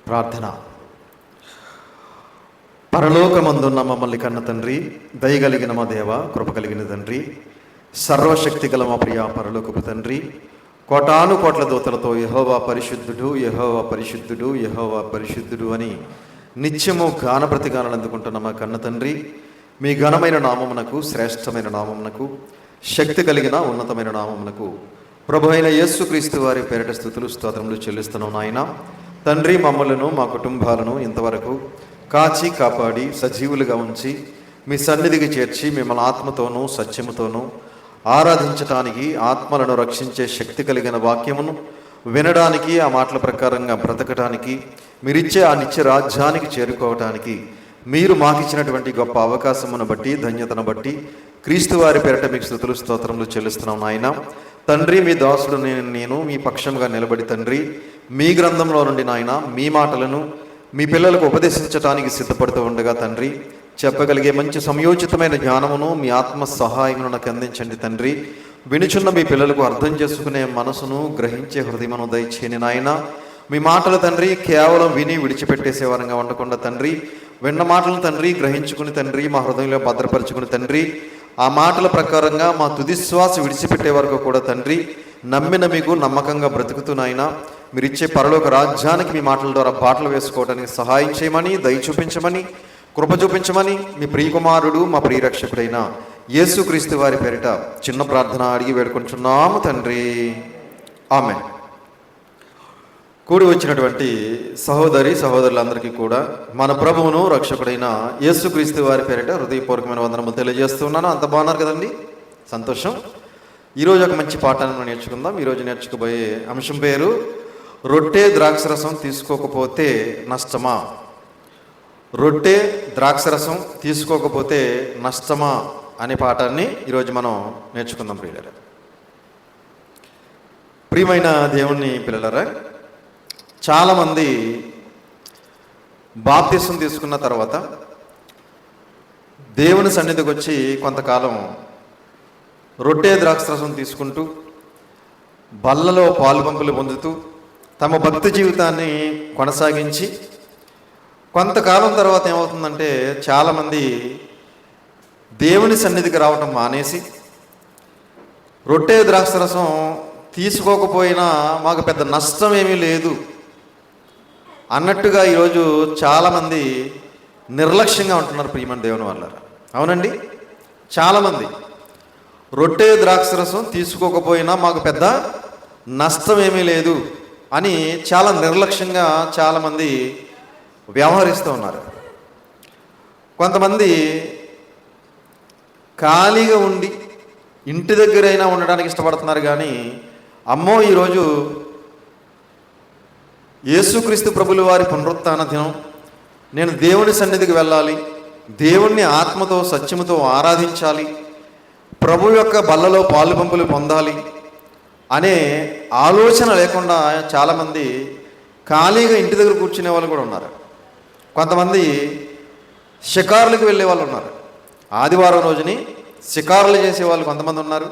ప్రార్థన. పరలోకమందున్న మమ్మల్ని కన్న తండ్రి, దయగలిగిన మా దేవ, కృప కలిగిన తండ్రి, సర్వశక్తి గల మా ప్రియ పరలోకపు తండ్రి, కోటాను కోట్ల దూతలతో యెహోవా పరిశుద్ధుడు, యెహోవా పరిశుద్ధుడు, యెహోవా పరిశుద్ధుడు అని నిత్యము గాన ప్రతిగానాలు అందుకుంటున్న మా కన్న తండ్రి, మీ ఘనమైన నామమునకు, శ్రేష్టమైన నామమునకు, శక్తి కలిగిన ఉన్నతమైన నామమునకు ప్రభు అయిన యేసుక్రీస్తు వారి పేరిట స్తుతులు స్తోత్రములు చెల్లిస్తున్నాం నాయన. తండ్రి, మమ్మలను మా కుటుంబాలను ఇంతవరకు కాచి కాపాడి సజీవులుగా ఉంచి మీ సన్నిధికి చేర్చి మిమ్మల్ని ఆత్మతోనూ సత్యముతోనూ ఆరాధించటానికి, ఆత్మలను రక్షించే శక్తి కలిగిన వాక్యమును వినడానికి, ఆ మాటల ప్రకారంగా బ్రతకటానికి, మీరిచ్చే ఆ నిత్య రాజ్యానికి చేరుకోవటానికి మీరు మాకిచ్చినటువంటి గొప్ప అవకాశమును బట్టి, ధన్యతను బట్టి క్రీస్తు వారి పేరిట మీకు స్తుతులు స్తోత్రములు చెల్లిస్తున్నాం నాయన. తండ్రి, మీ దాసుడు నేను మీ పక్షంగా నిలబడి తండ్రి, మీ గ్రంథంలో నుండి నాయన మీ మాటలను మీ పిల్లలకు ఉపదేశించడానికి సిద్ధపడుతూ ఉండగా తండ్రి, చెప్పగలిగే మంచి సంయోచితమైన జ్ఞానమును మీ ఆత్మ సహాయమును నాకు అందించండి తండ్రి. వినుచున్న మీ పిల్లలకు అర్థం చేసుకునే మనసును, గ్రహించే హృదయమును దయచేయని నాయన. మీ మాటలు తండ్రి కేవలం విని విడిచిపెట్టేసే వారంగా ఉండకుండా తండ్రి, విన్న మాటలను తండ్రి గ్రహించుకుని తండ్రి మా హృదయంలో భద్రపరుచుకుని తండ్రి, ఆ మాటల ప్రకారంగా మా తుదిశ్వాస విడిచిపెట్టే వరకు కూడా తండ్రి నమ్మిన మీకు నమ్మకంగా బ్రతుకుతున్నాయినా మీరిచ్చే పరలోక రాజ్యానికి మీ మాటల ద్వారా బాటలు వేసుకోవడానికి సహాయం చేయమని, దయ చూపించమని, కృప చూపించమని మీ ప్రియకుమారుడు మా ప్రియరక్షకుడైన యేసుక్రీస్తు వారి పేరిట చిన్న ప్రార్థన అడిగి వేడుకుంటున్నాము తండ్రి, ఆమేన్. కూడి వచ్చినటువంటి సహోదరి సహోదరులందరికీ కూడా మన ప్రభువును రక్షకుడైన యేసుక్రీస్తు వారి పేరిట హృదయపూర్వకమైన వందనము తెలియజేస్తున్నాను. అంత బాగున్నారు కదండి? సంతోషం. ఈరోజు ఒక మంచి పాఠాన్ని మనం నేర్చుకుందాం. ఈరోజు నేర్చుకోబోయే అంశం పేరు రొట్టె ద్రాక్షరసం తీసుకోకపోతే నష్టమా. రొట్టె ద్రాక్షరసం తీసుకోకపోతే నష్టమా అనే పాఠాన్ని ఈరోజు మనం నేర్చుకుందాం. ప్రియమైన దేవుని పిల్లలరా, చాలామంది బాప్తిసం తీసుకున్న తర్వాత దేవుని సన్నిధికి వచ్చి కొంతకాలం రొట్టె ద్రాక్షరసం తీసుకుంటూ బల్లలో పాలు పంపులు పొందుతూ తమ భక్తి జీవితాన్ని కొనసాగించి కొంతకాలం తర్వాత ఏమవుతుందంటే చాలామంది దేవుని సన్నిధికి రావటం మానేసి రొట్టె ద్రాక్షరసం తీసుకోకపోయినా మాకు పెద్ద నష్టం ఏమీ లేదు అన్నట్టుగా ఈరోజు చాలామంది నిర్లక్ష్యంగా ఉంటున్నారు. ప్రియమైన దేవుని వల్ల అవునండి, చాలామంది రొట్టె ద్రాక్షరసం తీసుకోకపోయినా మాకు పెద్ద నష్టం ఏమీ లేదు అని చాలా నిర్లక్ష్యంగా చాలామంది వ్యవహరిస్తూ ఉన్నారు. కొంతమంది ఖాళీగా ఉండి ఇంటి దగ్గరైనా ఉండడానికి ఇష్టపడుతున్నారు. కానీ అమ్మో, ఈరోజు యేసుక్రీస్తు ప్రభుల వారి పునరుత్థాన దినం, నేను దేవుని సన్నిధికి వెళ్ళాలి, దేవుణ్ణి ఆత్మతో సత్యముతో ఆరాధించాలి, ప్రభు యొక్క బల్లలో పాలు పంపులు పొందాలి అనే ఆలోచన లేకుండా చాలామంది ఖాళీగా ఇంటి దగ్గర కూర్చునే వాళ్ళు కూడా ఉన్నారు. కొంతమంది షికారులకు వెళ్ళే వాళ్ళు ఉన్నారు. ఆదివారం రోజుని షికారులు చేసేవాళ్ళు కొంతమంది ఉన్నారు.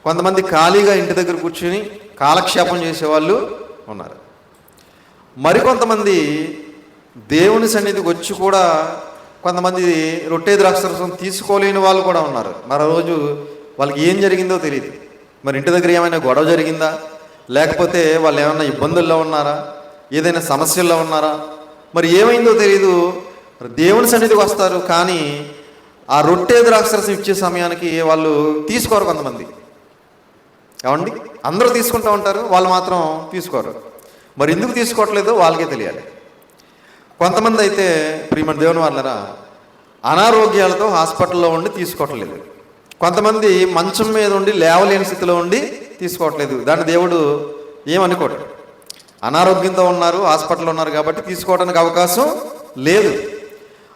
కొంతమంది ఖాళీగా ఇంటి దగ్గర కూర్చుని కాలక్షేపం చేసేవాళ్ళు ఉన్నారు. మరికొంతమంది దేవుని సన్నిధికి వచ్చి కూడా కొంతమంది రొట్టె ద్రాక్షరసం తీసుకోలేని వాళ్ళు కూడా ఉన్నారు. మరో రోజు వాళ్ళకి ఏం జరిగిందో తెలియదు. మరి ఇంటి దగ్గర ఏమైనా గొడవ జరిగిందా, లేకపోతే వాళ్ళు ఏమైనా ఇబ్బందుల్లో ఉన్నారా, ఏదైనా సమస్యల్లో ఉన్నారా, మరి ఏమైందో తెలియదు. దేవుని సన్నిధికి వస్తారు, కానీ ఆ రొట్టె ద్రాక్షరసం ఇచ్చే సమయానికి వాళ్ళు తీసుకోరు. కొంతమంది ఏమండి, అందరూ తీసుకుంటూ ఉంటారు, వాళ్ళు మాత్రం తీసుకోరు. మరి ఎందుకు తీసుకోవట్లేదో వాళ్ళకే తెలియాలి. కొంతమంది అయితే ప్రియమైన దేవుని వాళ్ళరా అనారోగ్యాలతో హాస్పిటల్లో ఉండి తీసుకోవట్లేదు. కొంతమంది మంచం మీద ఉండి లేవలేని స్థితిలో ఉండి తీసుకోవట్లేదు. దాన్ని దేవుడు ఏమనుకోడు. అనారోగ్యంతో ఉన్నారు, హాస్పిటల్లో ఉన్నారు కాబట్టి తీసుకోవడానికి అవకాశం లేదు.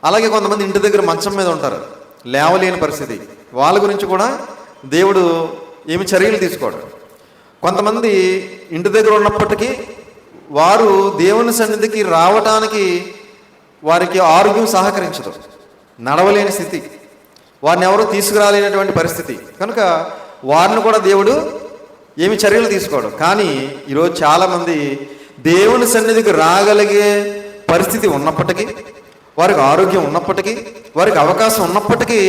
అలాగే కొంతమంది ఇంటి దగ్గర మంచం మీద ఉంటారు, లేవలేని పరిస్థితి, వాళ్ళ గురించి కూడా దేవుడు ఏమి చర్యలు తీసుకోడు. కొంతమంది ఇంటి దగ్గర ఉన్నప్పటికీ వారు దేవుని సన్నిధికి రావటానికి వారికి ఆరోగ్యం సహకరించదు, నడవలేని స్థితి, వారిని ఎవరు తీసుకురాలేనటువంటి పరిస్థితి కనుక వారిని కూడా దేవుడు ఏమి చర్యలు తీసుకోడు. కానీ ఈరోజు చాలామంది దేవుని సన్నిధికి రాగలిగే పరిస్థితి ఉన్నప్పటికీ, వారికి ఆరోగ్యం ఉన్నప్పటికీ, వారికి అవకాశం ఉన్నప్పటికీ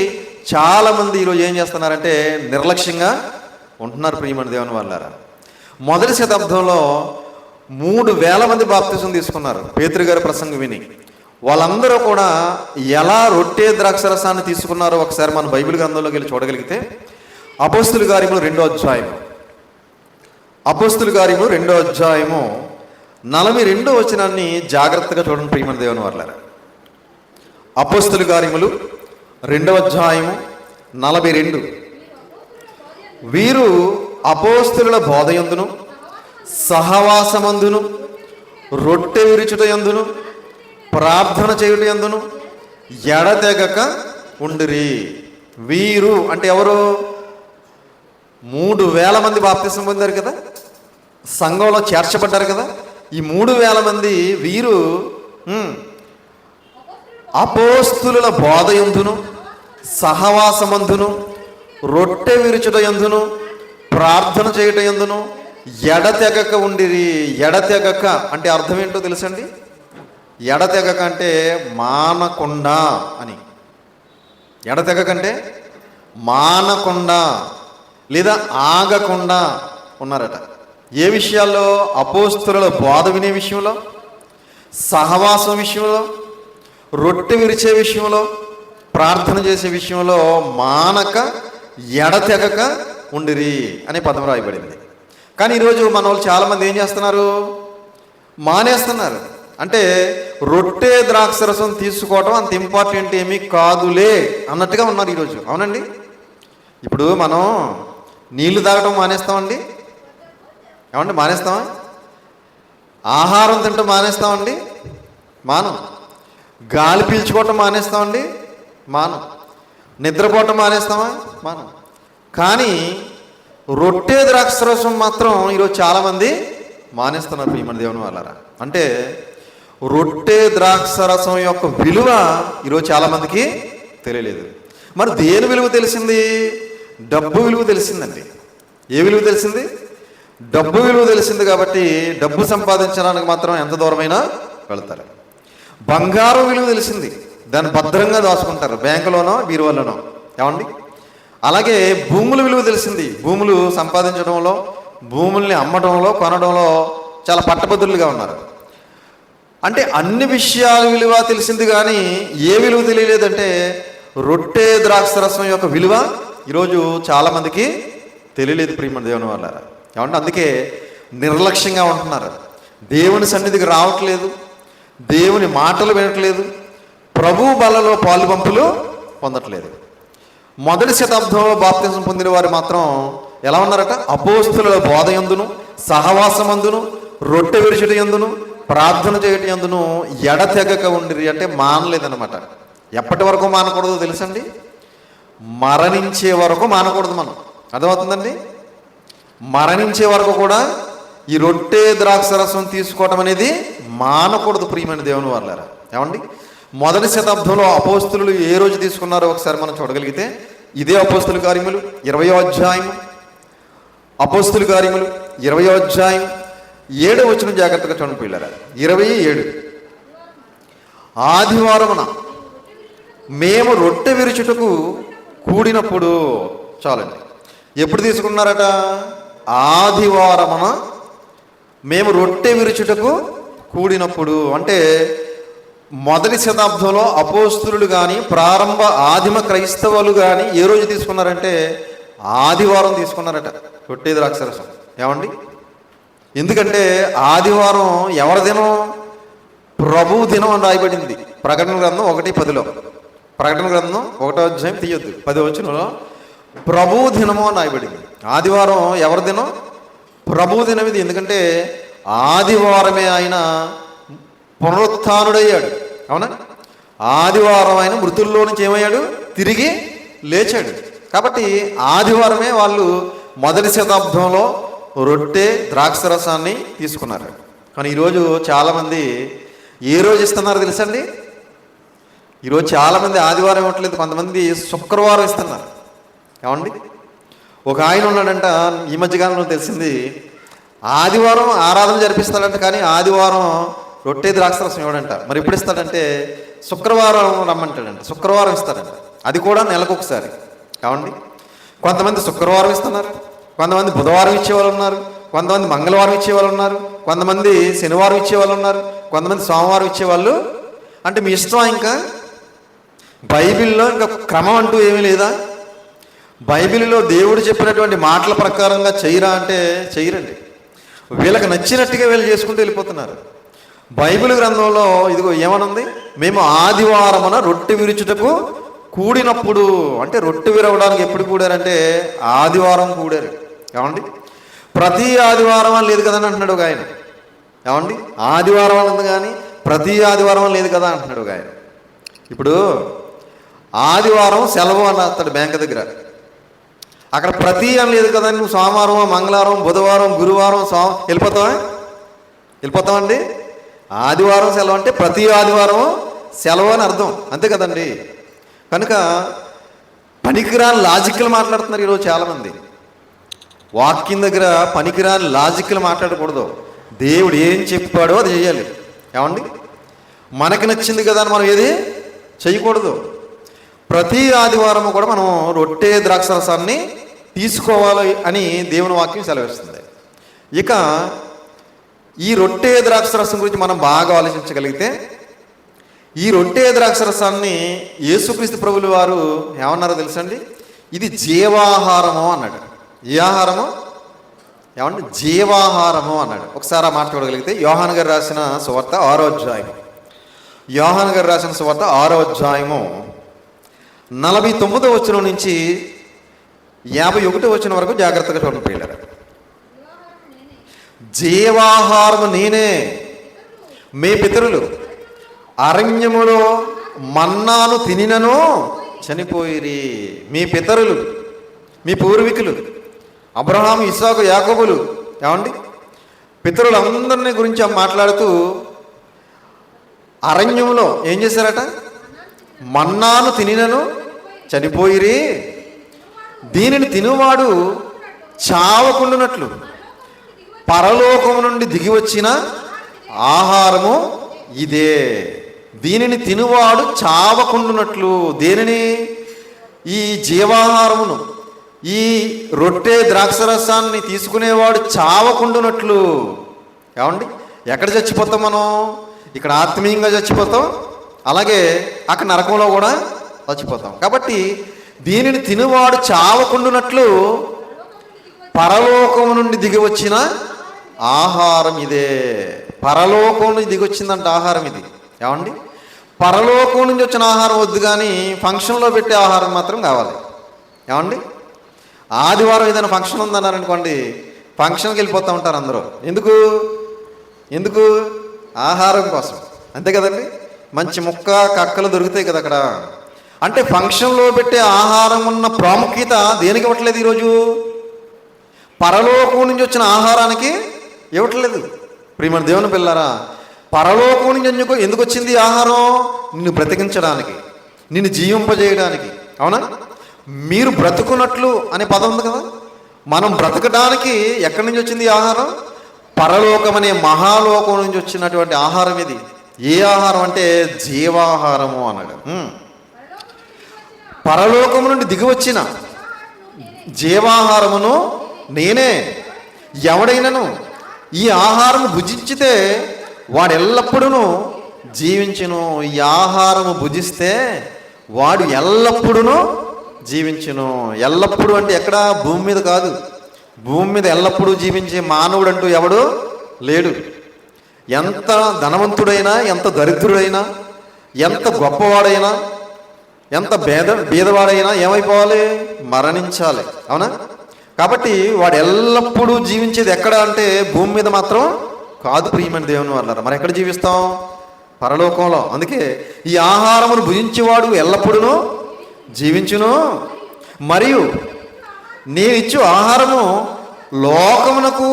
చాలామంది ఈరోజు ఏం చేస్తున్నారంటే నిర్లక్ష్యంగా ఉంటున్నారు. ప్రియమైన దేవుని వాళ్ళారా, మొదటి శతాబ్దంలో 3,000 మంది బాప్తిసం తీసుకున్నారు పేతురు గారి ప్రసంగం విని. వాళ్ళందరూ కూడా ఎలా రొట్టె ద్రాక్షరసాన్ని తీసుకున్నారో ఒకసారి మన బైబిల్ గ్రంథంలోకి వెళ్ళి చూడగలిగితే అపోస్తుల కార్యములు 2వ అధ్యాయము, అపోస్తుల కార్యములు 2వ అధ్యాయము 42వ వచనాన్ని జాగ్రత్తగా చూడండి ప్రియమైన దేవుని వాళ్ళారా. అపోస్తుల కార్యములు 2వ అధ్యాయము 42. వీరు అపోస్తుల బోధయందును సహవాసమందును రొట్టె విరుచుట యందును ప్రార్థన చేయుట యందును ఎడతెగక ఉండిరి. వీరు అంటే ఎవరు? 3,000 మంది బాప్తిసం పొందారు కదా, సంఘంలో చేర్చబడ్డారు కదా. ఈ 3,000 మంది వీరు అపోస్తుల బోధయందును సహవాసమందును రొట్టె విరుచుట యందును ప్రార్థన చేయుట యందును ఎడతెగక ఉండిరి. ఎడతెగక అంటే అర్థం ఏంటో తెలుసండి? ఎడతెగక అంటే మానకుండా అని. ఎడతెగక అంటే మానకుండా లేదా ఆగకుండా ఉన్నారట. ఏ విషయాల్లో? అపోస్తుల బోధ వినే విషయంలో, సహవాసం విషయంలో, రొట్టె విరిచే విషయంలో, ప్రార్థన చేసే విషయంలో మానక ఎడతెగక ఉండిరి అనే పదం రాయబడింది. కానీ ఈరోజు మన వాళ్ళు చాలామంది ఏం చేస్తున్నారు? మానేస్తున్నారు. అంటే రొట్టె ద్రాక్షరసం తీసుకోవటం అంత ఇంపార్టెంట్ ఏమీ కాదులే అన్నట్టుగా ఉన్నారు ఈరోజు. అవునండి, ఇప్పుడు మనం నీళ్లు తాగటం మానేస్తామండి? ఏమండి మానేస్తామా? ఆహారం తింటూ మానేస్తామండి? మానం. గాలి పీల్చుకోవటం మానేస్తామండి? మానం. నిద్రపోవటం మానేస్తామా? మానం. కానీ రొట్టె ద్రాక్షరసం మాత్రం ఈరోజు చాలామంది మానేస్తున్నారు ప్రియమైన దేవుని వాళ్ళారా. అంటే రొట్టె ద్రాక్షరసం యొక్క విలువ ఈరోజు చాలామందికి తెలియలేదు. మరి దేని విలువ తెలిసింది? డబ్బు విలువ తెలిసిందండి. ఏ విలువ తెలిసింది? డబ్బు విలువ తెలిసింది. కాబట్టి డబ్బు సంపాదించడానికి మాత్రం ఎంత దూరమైనా వెళ్తారు. బంగారం విలువ తెలిసింది, దాన్ని భద్రంగా దాచుకుంటారు బ్యాంకులోనో బీరువాలోనో. ఏమండి? అలాగే భూముల విలువ తెలిసింది. భూములు సంపాదించడంలో, భూముల్ని అమ్మడంలో, కొనడంలో చాలా పట్టభద్రులుగా ఉన్నారు. అంటే అన్ని విషయాల విలువ తెలిసింది, కానీ ఏ విలువ తెలియలేదంటే రొట్టె ద్రాక్షరసం యొక్క విలువ ఈరోజు చాలామందికి తెలియలేదు ప్రియమైన దేవుని వాళ్ళారా. ఏమంటే అందుకే నిర్లక్ష్యంగా ఉంటున్నారు. దేవుని సన్నిధికి రావట్లేదు, దేవుని మాటలు వినట్లేదు, ప్రభు బలలో పాలు పంపులు పొందట్లేదు. మొదటి శతాబ్దంలో బాప్తిసం పొందిన వారు మాత్రం ఎలా ఉన్నారట? అపోస్తుల బోధయందును సహవాసమందును రొట్టె విరుచుట యందును ప్రార్థన చేయటం యందును ఎడతెగక ఉండిరి. అంటే మానలేదన్నమాట. ఎప్పటి వరకు మానకూడదో తెలుసండి? మరణించే వరకు మానకూడదు. మనం అర్థమవుతుందండి? మరణించే వరకు కూడా ఈ రొట్టె ద్రాక్షరసం తీసుకోవటం అనేది మానకూడదు ప్రియమైన దేవుని వాళ్ళారా. ఏమండి? మొదటి శతాబ్దంలో అపోస్తులు ఏ రోజు తీసుకున్నారో ఒకసారి మనం చూడగలిగితే ఇదే అపోస్తుల కార్యములు 20వ అధ్యాయం, అపోస్తుల కార్యములు 20వ అధ్యాయం 7వ వచనం జాగ్రత్తగా చూడండి పిల్లరా. 27. ఆదివారమున మేము రొట్టె విరుచుటకు కూడినప్పుడు. చాలండి. ఎప్పుడు తీసుకున్నారట? ఆదివారమున మేము రొట్టె విరుచుటకు కూడినప్పుడు. అంటే మొదటి శతాబ్దంలో అపోస్తులు కానీ ప్రారంభ ఆదిమ క్రైస్తవులు కానీ ఏ రోజు తీసుకున్నారంటే ఆదివారం తీసుకున్నారట రొట్టె ద్రాక్షరసం. ఏమండి? ఎందుకంటే ఆదివారం ఎవరి దినం? ప్రభు దినం అని రాయబడింది ప్రకటన గ్రంథం 1:10లో. ప్రకటన గ్రంథం 1వ అధ్యాయం తీయొద్దు 10వ వచనంలో ప్రభు దినము అని రాయబడింది. ఆదివారం ఎవరి దినం? ప్రభు దినం ఇది. ఎందుకంటే ఆదివారమే ఆయన పునరుత్థానుడయ్యాడు. అవునా? ఆదివారం ఆయన మృతుల్లో నుంచి ఏమయ్యాడు? తిరిగి లేచాడు. కాబట్టి ఆదివారమే వాళ్ళు మొదటి శతాబ్దంలో రొట్టె ద్రాక్షరసాన్ని తీసుకున్నారు. కానీ ఈరోజు చాలామంది ఏ రోజు ఇస్తున్నారు తెలుసండి? ఈరోజు చాలామంది ఆదివారం ఇవ్వట్లేదు, కొంతమంది శుక్రవారం ఇస్తున్నారు. ఏమండి? ఒక ఆయన ఉన్నాడంట, ఈ మధ్యకాలంలో తెలిసింది, ఆదివారం ఆరాధన జరిపిస్తాడంట, కానీ ఆదివారం రొట్టె ద్రాక్షరసం ఇవ్వడంట. మరి ఎప్పుడు ఇస్తాడంటే శుక్రవారం రమ్మంటాడంట. శుక్రవారం ఇస్తాడంట, అది కూడా నెలకు ఒకసారి. కావండి, కొంతమంది శుక్రవారం ఇస్తున్నారు, కొంతమంది బుధవారం ఇచ్చేవాళ్ళు ఉన్నారు, కొంతమంది మంగళవారం ఇచ్చేవాళ్ళు ఉన్నారు, కొంతమంది శనివారం ఇచ్చేవాళ్ళు ఉన్నారు, కొంతమంది సోమవారం ఇచ్చేవాళ్ళు. అంటే మీ ఇష్టం. ఇంకా బైబిల్లో ఇంకా క్రమం అంటూ ఏమీ లేదా? బైబిల్లో దేవుడు చెప్పినటువంటి మాటల ప్రకారంగా చేయరా అంటే చేయరండి. వీళ్ళకి నచ్చినట్టుగా వీళ్ళు చేసుకుంటూ వెళ్ళిపోతున్నారు. బైబిల్ గ్రంథంలో ఇదిగో ఏమనుంది? మేము ఆదివారమున రొట్టె విరుచుటకు కూడినప్పుడు. అంటే రొట్టె విరవడానికి ఎప్పుడు కూడారంటే ఆదివారం కూడారు. ఏమండి, ప్రతి ఆదివారం అని లేదు కదా అని అంటున్నాడు ఒక ఆయన. ఏమండి, ఆదివారం అన్నది కానీ ప్రతి ఆదివారం లేదు కదా అంటున్నాడు ఒక ఆయన. ఇప్పుడు ఆదివారం సెలవు అని రాస్తాడు బ్యాంక్ దగ్గర, అక్కడ ప్రతి అని లేదు కదా. నువ్వు సోమవారం, మంగళవారం, బుధవారం, గురువారం వెళ్ళిపోతామండి. ఆదివారం సెలవు అంటే ప్రతి ఆదివారం సెలవు అని అర్థం, అంతే కదండి. కనుక పనికిరాని లాజిక్లు మాట్లాడుతున్నారు ఈరోజు చాలామంది. వాక్యం దగ్గర పనికిరాని లాజిక్లు మాట్లాడకూడదు. దేవుడు ఏం చెప్పాడో అది చేయాలి. ఏమండి, మనకి నచ్చింది కదా అని మనం ఏది చేయకూడదు. ప్రతి ఆదివారం కూడా మనం రొట్టె ద్రాక్షరసాన్ని తీసుకోవాలి అని దేవుని వాక్యం సెలవిస్తుంది. ఇక ఈ రొట్టె ద్రాక్షరసం గురించి మనం బాగా ఆలోచించగలిగితే, ఈ రొట్టె ద్రాక్షరసాన్ని యేసుక్రీస్తు ప్రభులు వారు ఏమన్నారో తెలుసండి? ఇది జీవాహారము అన్నాడు. ఏ ఆహారము? ఏమంటే జీవాహారము అన్నాడు. ఒకసారి ఆ మాట చూడగలిగితే యోహాను గారు రాసిన సువార్త 6వ అధ్యాయం, యోహాను గారు రాసిన సువార్త 6వ అధ్యాయము 49వ వచనం నుంచి 51వ వచనం వరకు జాగ్రత్తగా చూడండి పిల్లలు. జీవాహారము నేనే, మీ పితరులు అరణ్యములో మన్నాను తినినను చనిపోయిరి. మీ పితరులు, మీ పూర్వీకులు అబ్రహాము, ఇస్సాకు, యాకోబులు, ఏమండి పితరులందరినీ గురించి మాట్లాడుతూ అరణ్యంలో ఏం చేశారట? మన్నాను తినినను చనిపోయిరి. దీనిని తినువాడు చావకుండునట్లు పరలోకము నుండి దిగి వచ్చిన ఆహారము ఇదే. దీనిని తినువాడు చావకుండునట్లు. దేనిని? ఈ జీవాహారమును, ఈ రొట్టె ద్రాక్షరసాన్ని తీసుకునేవాడు చావకుండునట్లు. ఏమండి, ఎక్కడ చచ్చిపోతాం మనం? ఇక్కడ ఆత్మీయంగా చచ్చిపోతాం, అలాగే అక్కడ నరకంలో కూడా చచ్చిపోతాం. కాబట్టి దీనిని తినువాడు చావకుండునట్లు పరలోకము నుండి దిగి వచ్చిన ఆహారం ఇదే. పరలోకం నుంచి దిగి వచ్చిందంట ఆహారం ఇది. ఏమండి, పరలోకం నుంచి వచ్చిన ఆహారం వద్దు, కానీ ఫంక్షన్లో పెట్టే ఆహారం మాత్రం కావాలి. ఏమండి, ఆదివారం ఏదైనా ఫంక్షన్ ఉందన్నారనుకోండి, ఫంక్షన్కి వెళ్ళిపోతూ ఉంటారు అందరూ. ఎందుకు? ఆహారం కోసం, అంతే కదండి. మంచి ముక్క కక్కలు దొరుకుతాయి కదా అక్కడ. అంటే ఫంక్షన్లో పెట్టే ఆహారం ఉన్న ప్రాముఖ్యత దేనికి ఇవ్వట్లేదు ఈరోజు? పరలోకం నుంచి వచ్చిన ఆహారానికి ఇవ్వట్లేదు. ప్రియమైన దేవుని పిల్లారా, పరలోకం నుంచి ఎందుకు వచ్చింది ఆహారం? నిన్ను బ్రతికించడానికి, నిన్ను జీవింపజేయడానికి. అవునా? మీరు బ్రతుకున్నట్లు అనే పదం ఉంది కదా. మనం బ్రతకడానికి ఎక్కడి నుంచి వచ్చింది ఆహారం? పరలోకం అనే మహాలోకం నుంచి వచ్చినటువంటి ఆహారం ఇది. ఏ ఆహారం అంటే జీవాహారము అన్నాడు. పరలోకము నుండి దిగి వచ్చిన జీవాహారమును నేనే. ఎవడైనను ఈ ఆహారము భుజించితే వాడు ఎల్లప్పుడూ జీవించును. ఈ ఆహారము భుజిస్తే వాడు ఎల్లప్పుడూ జీవించును. ఎల్లప్పుడూ అంటే ఎక్కడ? భూమి మీద కాదు. భూమి మీద ఎల్లప్పుడూ జీవించే మానవుడు అంటూ ఎవడు లేడు. ఎంత ధనవంతుడైనా, ఎంత దరిద్రుడైనా, ఎంత గొప్పవాడైనా, ఎంత బీదవాడైనా ఏమైపోవాలి? మరణించాలి. అవునా? కాబట్టి వాడు ఎల్లప్పుడూ జీవించేది ఎక్కడ అంటే భూమి మీద మాత్రం కాదు. ప్రియమైన దేవుని వాళ్ళారా, మరి ఎక్కడ జీవిస్తాం? పరలోకంలో. అందుకే ఈ ఆహారమును భుజించేవాడు ఎల్లప్పుడూ జీవించును. మరియు నేనిచ్చు ఆహారము లోకమునకు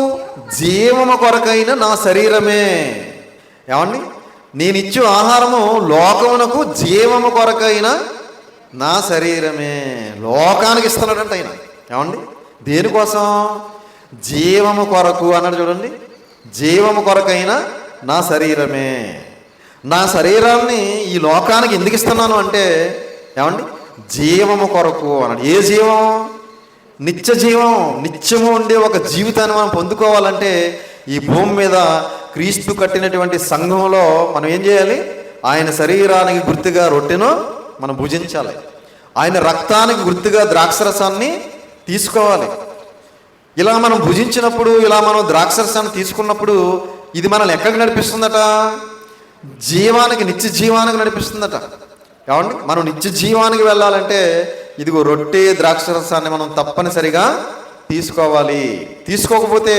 జీవము కొరకైన నా శరీరమే. ఏమండి, నేనిచ్చు ఆహారము లోకమునకు జీవము కొరకైన నా శరీరమే. లోకానికి ఇస్తున్నాడంట ఆయన. ఏమండి, దేనికోసం? జీవము కొరకు అన్నాడు చూడండి. జీవము కొరకైన నా శరీరమే. నా శరీరాన్ని ఈ లోకానికి ఎందుకు ఇస్తున్నాను అంటే ఏమండి, జీవము కొరకు అన్నాడు. ఏ జీవం? నిత్య జీవం. నిత్యము ఉండే ఒక జీవితాన్ని మనం పొందుకోవాలంటే ఈ భూమి మీద క్రీస్తు కట్టినటువంటి సంఘంలో మనం ఏం చేయాలి? ఆయన శరీరానికి గుర్తుగా రొట్టెను మనం భుజించాలి. ఆయన రక్తానికి గుర్తుగా ద్రాక్షరసాన్ని తీసుకోవాలి. ఇలా మనం భుజించినప్పుడు, ఇలా మనం ద్రాక్షరసాన్ని తీసుకున్నప్పుడు ఇది మనల్ని ఎక్కడికి నడిపిస్తుందట? జీవానికి, నిత్య జీవానికి నడిపిస్తుందట. ఏమండి, మనం నిత్య జీవానికి వెళ్ళాలంటే ఇదిగో రొట్టె ద్రాక్షరసాన్ని మనం తప్పనిసరిగా తీసుకోవాలి. తీసుకోకపోతే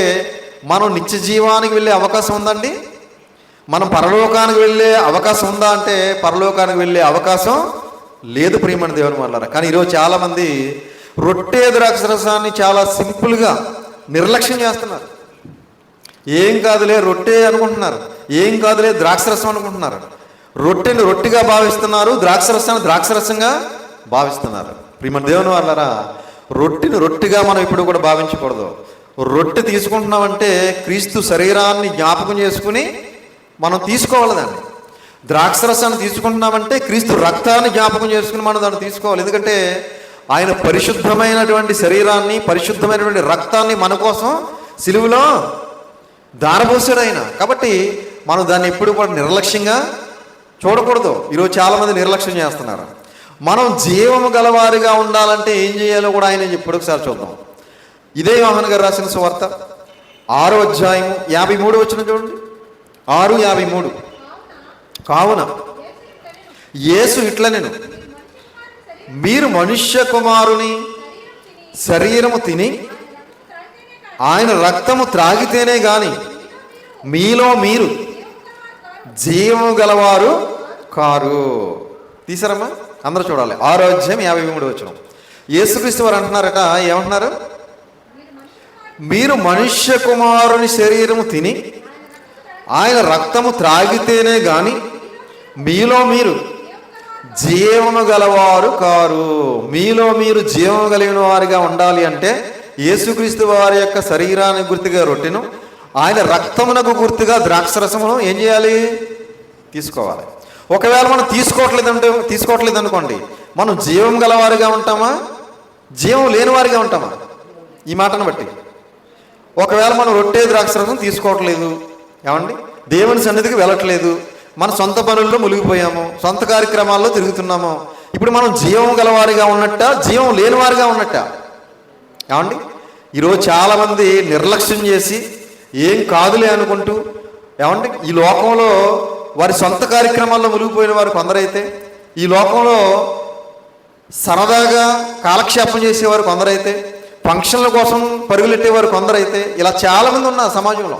మనం నిత్య జీవానికి వెళ్ళే అవకాశం ఉందండి? మనం పరలోకానికి వెళ్ళే అవకాశం ఉందా అంటే పరలోకానికి వెళ్ళే అవకాశం లేదు ప్రియమైన దేవుని వల్ల. కానీ ఈరోజు చాలామంది రొట్టె ద్రాక్షరసాన్ని చాలా సింపుల్గా నిర్లక్ష్యం చేస్తున్నారు. ఏం కాదులే రొట్టె అనుకుంటున్నారు, ఏం కాదులే ద్రాక్షరసం అనుకుంటున్నారు. రొట్టెని రొట్టెగా భావిస్తున్నారు, ద్రాక్షరసాన్ని ద్రాక్షరసంగా భావిస్తున్నారు. ప్రియమైన దేవుని వల్ల రొట్టెని రొట్టెగా మనం ఇప్పుడు కూడా భావించకూడదు. రొట్టె తీసుకుంటున్నామంటే క్రీస్తు శరీరాన్ని జ్ఞాపకం చేసుకుని మనం తీసుకోవాలి దాన్ని. ద్రాక్షరసాన్ని తీసుకుంటున్నామంటే క్రీస్తు రక్తాన్ని జ్ఞాపకం చేసుకుని మనం దాన్ని తీసుకోవాలి. ఎందుకంటే ఆయన పరిశుద్ధమైనటువంటి శరీరాన్ని, పరిశుద్ధమైనటువంటి రక్తాన్ని మన కోసం సిలువలో దారపోసాడు ఆయన. కాబట్టి మనం దాన్ని ఎప్పుడు కూడా నిర్లక్ష్యంగా చూడకూడదు. ఈరోజు చాలామంది నిర్లక్ష్యం చేస్తున్నారు. మనం జీవము గలవారిగా ఉండాలంటే ఏం చేయాలో కూడా ఆయన చెప్పాడు. ఒకసారి చూద్దాం. ఇదే యోహాను గారు రాసిన సువార్త 6వ అధ్యాయం 53 వచనం చూడండి. 6:53. కావున యేసు ఇట్లా నేను మీరు మనుష్య కుమారుని శరీరము తిని ఆయన రక్తము త్రాగితేనే గాని మీలో మీరు జీవము గలవారు కారు. తీసారమ్మా? అందరూ చూడాలి. 6వ అధ్యాయం 53 వచనం. యేసుక్రీస్తు వారు అంటున్నారట, ఏమంటున్నారు? మీరు మనుష్య కుమారుని శరీరము తిని ఆయన రక్తము త్రాగితేనే గాని మీలో మీరు జీవము గలవారు కారు. మీలో మీరు జీవము కలిగిన వారిగా ఉండాలి అంటే యేసుక్రీస్తు వారి యొక్క శరీరానికి గుర్తుగా రొట్టెను, ఆయన రక్తమునకు గుర్తుగా ద్రాక్షరసమును ఏం చేయాలి? తీసుకోవాలి. ఒకవేళ మనం తీసుకోవట్లేదు అనుకోండి, మనం జీవం గలవారిగా ఉంటామా, జీవం లేని వారిగా ఉంటామా? ఈ మాటను బట్టి ఒకవేళ మనం రొట్టె ద్రాక్షరసం తీసుకోవట్లేదు, ఏమండి, దేవుని సన్నిధికి వెళ్ళట్లేదు, మన సొంత పనుల్లో మునిగిపోయాము, సొంత కార్యక్రమాల్లో తిరుగుతున్నాము, ఇప్పుడు మనం జీవం గలవారిగా ఉన్నట్ట, జీవం లేని వారిగా ఉన్నట్ట? ఏమండి, ఈరోజు చాలామంది నిర్లక్ష్యం చేసి ఏం కాదులే అనుకుంటూ, ఏమండి, ఈ లోకంలో వారి సొంత కార్యక్రమాల్లో మునిగిపోయిన వారు కొందరైతే, ఈ లోకంలో సరదాగా కాలక్షేపం చేసేవారు కొందరైతే, ఫంక్షన్ల కోసం పరుగులెట్టేవారు కొందరైతే, ఇలా చాలామంది ఉన్నారు సమాజంలో.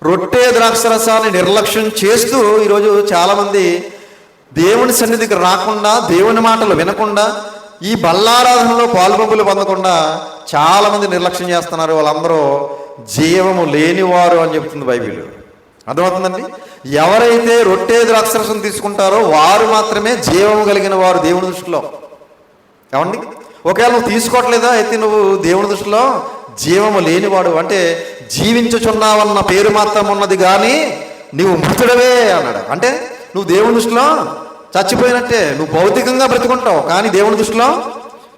రొట్టె ద్రాక్షరసాన్ని నిర్లక్ష్యం చేస్తూ ఈరోజు చాలామంది దేవుని సన్నిధికి రాకుండా, దేవుని మాటలు వినకుండా, ఈ బల్లారాధనలో పాల్పంపులు పొందకుండా చాలామంది నిర్లక్ష్యం చేస్తున్నారు. వాళ్ళందరూ జీవము లేనివారు అని చెప్తుంది బైబిల్. అర్థమవుతుందండి? ఎవరైతే రొట్టె ద్రాక్షరసం తీసుకుంటారో వారు మాత్రమే జీవము కలిగిన వారు దేవుని దృష్టిలో. ఏమండి, ఒకవేళ నువ్వు తీసుకోవట్లేదా అయితే నువ్వు దేవుని దృష్టిలో జీవము లేనివాడు. అంటే జీవించుచున్నావన్న పేరు మాత్రం ఉన్నది కానీ నువ్వు మృతుడవే అన్నాడు. అంటే నువ్వు దేవుని దృష్టిలో చచ్చిపోయినట్టే. నువ్వు భౌతికంగా బ్రతుకుంటావు కానీ దేవుని దృష్టిలో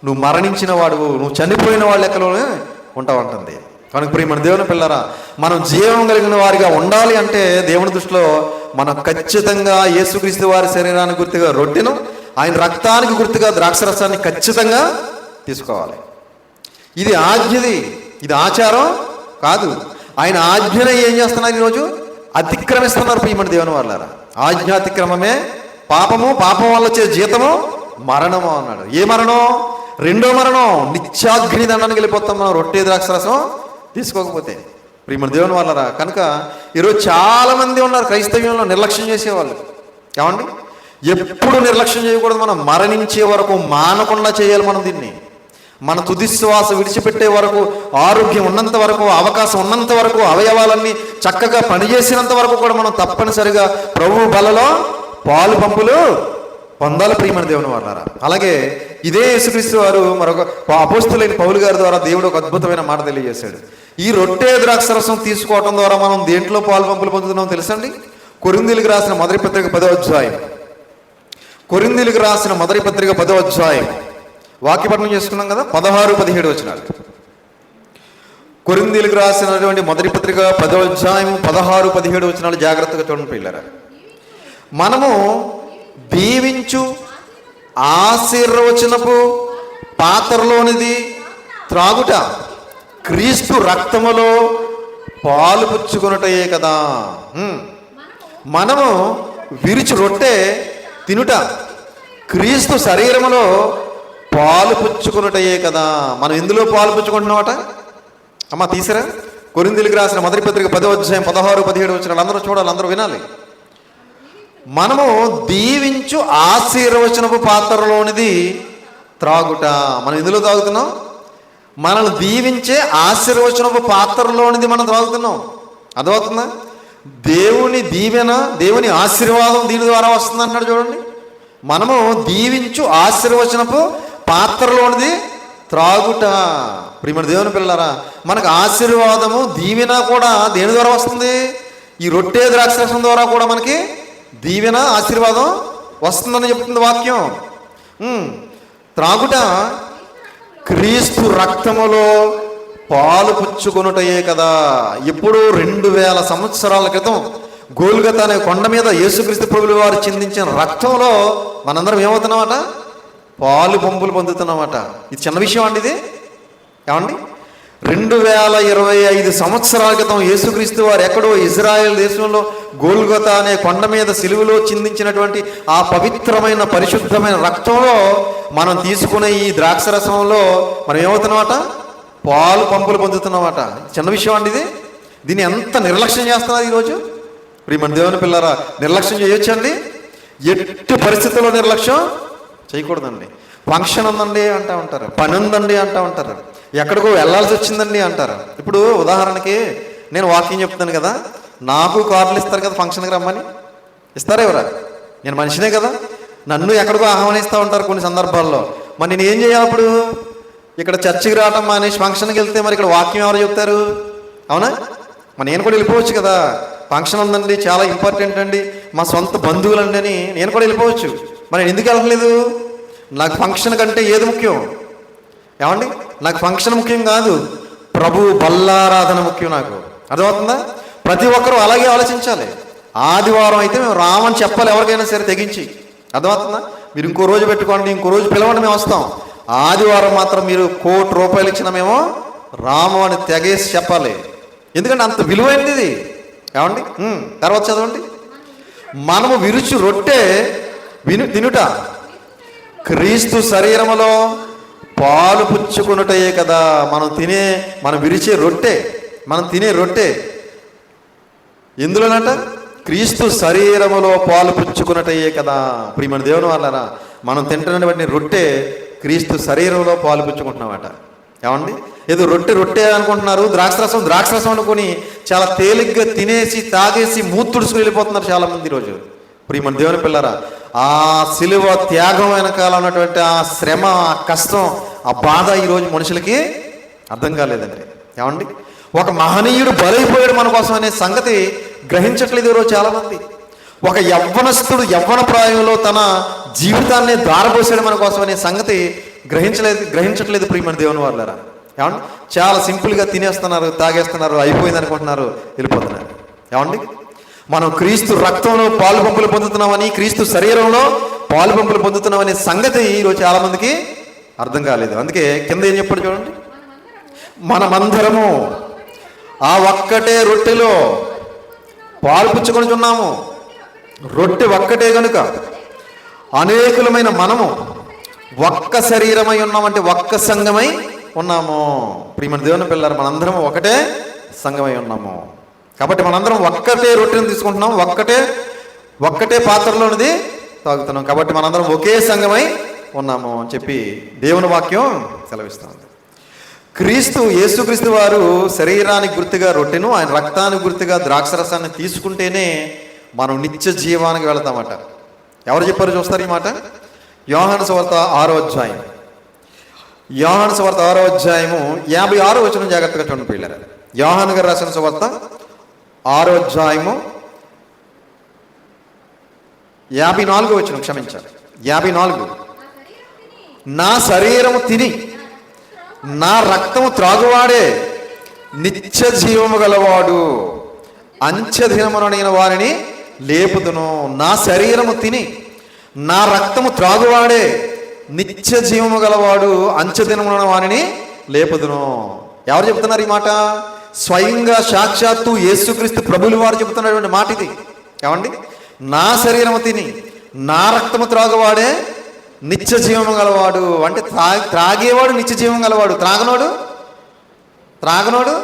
నువ్వు మరణించిన వాడు, నువ్వు చనిపోయిన వాళ్ళ లెక్కలోనే ఉంటావు అంటుంది. కనుక ప్రియమైన దేవుని పిల్లరా, మనం జీవం కలిగిన వారిగా ఉండాలి అంటే దేవుని దృష్టిలో మనం ఖచ్చితంగా యేసుక్రీస్తు వారి శరీరానికి గుర్తుగా రొట్టెను, ఆయన రక్తానికి గుర్తుగా ద్రాక్షరసాన్ని ఖచ్చితంగా తీసుకోవాలి. ఇది ఆజ్ఞది, ఇది ఆచారం కాదు. ఆయన ఆజ్ఞను ఏం చేస్తున్నారు? ఈరోజు అతిక్రమిస్తున్నారు ప్రియమైన దేవుని వాళ్ళారా. ఆజ్ఞాతిక్రమమే పాపము, పాపం వల్ల వచ్చే జీతము మరణము అన్నాడు. ఏ మరణం? రెండో మరణం, నిత్యాగ్ని దండానికి వెళ్ళిపోతాం మనం రొట్టె ద్రాక్షరసం తీసుకోకపోతే. ప్రియమైన దేవుని వాళ్ళరా, కనుక ఈరోజు చాలామంది ఉన్నారు క్రైస్తవ్యంలో నిర్లక్ష్యం చేసేవాళ్ళు. ఏమండి, ఎప్పుడు నిర్లక్ష్యం చేయకూడదు. మనం మరణించే వరకు మానకుండా చేయాలి. మనం దీన్ని మన తుది శ్వాస విడిచిపెట్టే వరకు, ఆరోగ్యం ఉన్నంత వరకు, అవకాశం ఉన్నంత వరకు, అవయవాలన్నీ చక్కగా పనిచేసినంత వరకు కూడా మనం తప్పనిసరిగా ప్రభు బలలో పాలు పంపులు పొందాలి ప్రియమైన దేవుని వాళ్ళారా. అలాగే ఇదే యేసుక్రీస్తు వారు మరొక అపోస్తులైన పౌలు గారి ద్వారా దేవుడు ఒక అద్భుతమైన మాట తెలియజేశాడు. ఈ రొట్టె ద్రాక్షరసం తీసుకోవటం ద్వారా మనం దేంట్లో పాలు పంపులు పొందుతున్నాం తెలుసండి? కొరింథీయులకు రాసిన మొదటి పత్రిక 10వ అధ్యాయం, కొరింథీయులకు రాసిన మొదటి పత్రిక 10వ అధ్యాయం వాక్యపఠనం చేసుకున్నాం కదా, 16-17 వచనాలు. కొరింథీయులకు రాసినటువంటి మొదటి పత్రిక 10వ అధ్యాయం 16-17 వచనాలు జాగ్రత్తగా చూడండి పిల్లరా. మనము దీవించు ఆశీర్వచనపు పాత్రలోనిది త్రాగుట క్రీస్తు రక్తములో పాలు పుచ్చుకొనుటయే కదా. మనము విరిచి రొట్టె తినుట క్రీస్తు శరీరములో పాలు పుచ్చుకొనుటయే కదా. మనం ఎందులో పాలు పుచ్చుకుంటున్నామట? అమ్మ తీసిరా, కొరింథీయులకు రాసిన మొదటి పత్రిక 10వ అధ్యాయం 16-17 వచనాలు అందరూ చూడాలి, అందరూ వినాలి. మనము దీవించు ఆశీర్వచనపు పాత్రలోనిది త్రాగుట. మనం ఎందులో తాగుతున్నాం? మనల్ని దీవించే ఆశీర్వచనపు పాత్రలోనిది మనం త్రాగుతున్నాం. అర్థమవుతుందా? దేవుని దీవెన, దేవుని ఆశీర్వాదం దీని ద్వారా వస్తుంది అంటున్నాడు చూడండి. మనము దీవించు ఆశీర్వచనపు పాత్రలోనిది త్రాగుట. ప్రియమైన దేవుని పిల్లలారా, మనకు ఆశీర్వాదము దీవెన కూడా దేని ద్వారా వస్తుంది? ఈ రొట్టె ద్రాక్షరసం ద్వారా కూడా మనకి దీవెన ఆశీర్వాదం వస్తుందని చెప్తుంది వాక్యం. త్రాగుట క్రీస్తు రక్తములో పాలు పుచ్చుకొనుటయే కదా. ఎప్పుడు 2000 సంవత్సరాల క్రితం గోల్గతా అనే కొండ మీద యేసుక్రీస్తు ప్రభువు వారు చిందించిన రక్తంలో మనందరం ఏమవుతున్నామట? పాలు పంపులు పొందుతున్నామట. ఇది చిన్న విషయం అండి ఇది. ఏమండి, 2025 సంవత్సరాల క్రితం యేసుక్రీస్తు వారు ఎక్కడో ఇజ్రాయెల్ దేశంలో గోల్గతా అనే కొండ మీద సిలువలో చిందించినటువంటి ఆ పవిత్రమైన పరిశుద్ధమైన రక్తంలో మనం తీసుకునే ఈ ద్రాక్షరసంలో మనం ఏమవుతున్నామట? పాలు పంపులు పొందుతున్నామట. చిన్న విషయం అండి ఇది. దీన్ని ఎంత నిర్లక్ష్యం చేస్తున్నారు ఈరోజు. ప్రియమైన దేవుని పిల్లరా, నిర్లక్ష్యం చేయొచ్చండి? ఎట్టి పరిస్థితుల్లో నిర్లక్ష్యం చేయకూడదండి. ఫంక్షన్ ఉందండి అంటూ ఉంటారు, పని ఉందండి అంటూ ఉంటారు, ఎక్కడికో వెళ్ళాల్సి వచ్చిందండి అంటారు. ఇప్పుడు ఉదాహరణకి నేను వాకింగ్ చెప్తాను కదా, నాకు కార్డులు ఇస్తారు కదా ఫంక్షన్కి రమ్మని. ఇస్తారా ఎవరా? నేను మనిషినే కదా, నన్ను ఎక్కడికో ఆహ్వానిస్తూ ఉంటారు కొన్ని సందర్భాల్లో. మరి నేను ఏం చేయాలి? అప్పుడు ఇక్కడ చర్చికి రావటం మానేసి ఫంక్షన్కి వెళ్తే మరి ఇక్కడ వాక్యం ఎవరు చెప్తారు? అవునా? మరి నేను కూడా వెళ్ళిపోవచ్చు కదా. ఫంక్షన్ ఉందండి, చాలా ఇంపార్టెంట్ అండి, మా సొంత బంధువులండి అని నేను కూడా వెళ్ళిపోవచ్చు. మరి నేను ఎందుకు వెళ్ళట్లేదు? నాకు ఫంక్షన్ కంటే ఏది ముఖ్యం? ఏమండి, నాకు ఫంక్షన్ ముఖ్యం కాదు, ప్రభు బల్లారాధన ముఖ్యం నాకు. అర్థమవుతుందా? ప్రతి ఒక్కరూ అలాగే ఆలోచించాలి. ఆదివారం అయితే మేము రామని చెప్పాలి ఎవరికైనా సరే తెగించి. అర్థమవుతుందా? మీరు ఇంకో రోజు పెట్టుకోండి, ఇంకో రోజు పిలవండి, మేము వస్తాం. ఆదివారం మాత్రం మీరు ₹1,00,000 ఇచ్చినా మేము రాము అని తెగేసి చెప్పాలి. ఎందుకంటే అంత విలువైనది ఇది. ఏమండి, తర్వాత చదవండి. మనము విరుచు రొట్టె తినుట క్రీస్తు శరీరములో పాలు పుచ్చుకొనుటయే కదా. మనం విరిచే రొట్టె, మనం తినే రొట్టె ఎందులోనట? క్రీస్తు శరీరములో పాలు పుచ్చుకొనుటయే కదా. ప్రియమైన దేవుని వాళ్ళారా, మనం తింటున్నటువంటి రొట్టె క్రీస్తు శరీరంలో పాలు పుచ్చుకుంటున్నామట. ఏమండి, ఏదో రొట్టె అనుకుంటున్నారు, ద్రాక్షరసం అనుకుని చాలా తేలిగ్గా తినేసి తాగేసి మూతుడుచుకుని వెళ్ళిపోతున్నారు చాలామంది ఈరోజు. ప్రియమైన దేవుని పిల్లరా, ఆ సిలువ త్యాగం వెనకాల ఉన్నటువంటి ఆ శ్రమ, ఆ కష్టం, ఆ బాధ ఈరోజు మనుషులకి అర్థం కాలేదండి. ఏమండి, ఒక మహనీయుడు బలైపోయాడు మన కోసం అనే సంగతి గ్రహించట్లేదు ఈరోజు చాలామంది. ఒక యవ్వనస్తుడు యవ్వన ప్రాయంలో తన జీవితాన్ని దారపోసాడు మన కోసం అనే సంగతి గ్రహించట్లేదు ప్రియమైన దేవుని వాళ్ళారా. ఏమండి, చాలా సింపుల్గా తినేస్తున్నారు, తాగేస్తున్నారు, అయిపోయింది అనుకుంటున్నారు, వెళ్ళిపోతున్నారు. ఏమండి, మనం క్రీస్తు రక్తంలో పాలు పంపులు పొందుతున్నామని, క్రీస్తు శరీరంలో పాలు పంపులు పొందుతున్నామనే సంగతి ఈరోజు చాలా మందికి అర్థం కాలేదు. అందుకే కింద ఏం చెప్పాడు చూడండి, మనమందరము ఆ ఒక్కటే రొట్టెలో పాలు పుచ్చుకొనిచున్నాము. రొట్టె ఒక్కటే కనుక అనేకులమైన మనము ఒక్క శరీరమై ఉన్నామంటే ఒక్క సంఘమై ఉన్నాము. ప్రియమైన దేవుని పిల్లలు, మనందరం ఒకటే సంఘమై ఉన్నాము. కాబట్టి మనందరం ఒక్కటే రొట్టెను తీసుకుంటున్నాం, ఒక్కటే పాత్రలోనిది తాగుతున్నాం. కాబట్టి మనందరం ఒకే సంఘమై ఉన్నాము అని చెప్పి దేవుని వాక్యం సెలవిస్తుంది. యేసుక్రీస్తు వారు శరీరానికి గుర్తుగా రొట్టెను, ఆయన రక్తానికి గుర్తుగా ద్రాక్షరసాన్ని తీసుకుంటేనే మనం నిత్య జీవానికి వెళతామట. ఎవరు చెప్పారు చూస్తారు ఈ మాట? యోహాను సువార్త 6వ అధ్యాయం. యోహాను సువార్త 6వ అధ్యాయము 56వ వచనం జాగ్రత్తగా చూడండి పిల్లలు. యోహాను గారు రాసిన సువార్త 6వ అధ్యాయము 54వ వచనం, క్షమించాలి 54. నా శరీరము తిని నా రక్తము త్రాగువాడే నిత్య జీవము గలవాడు, అంత్యదినమున నేను వారిని లేపుదును. నా శరీరము తిని నా రక్తము త్రాగువాడే నిత్య జీవము గలవాడు, అంత్యదినమున వారిని లేపుదును. ఎవరు చెప్తున్నారు ఈ మాట? స్వయంగా సాక్షాత్తు యేసుక్రీస్తు ప్రభువుల వారు చెబుతున్నటువంటి మాట ఇది. ఏమండి? నా శరీరము తిని నా రక్తము త్రాగువాడే నిత్య జీవము గలవాడు అంటే త్రాగేవాడు నిత్య జీవం గలవాడు, త్రాగనోడు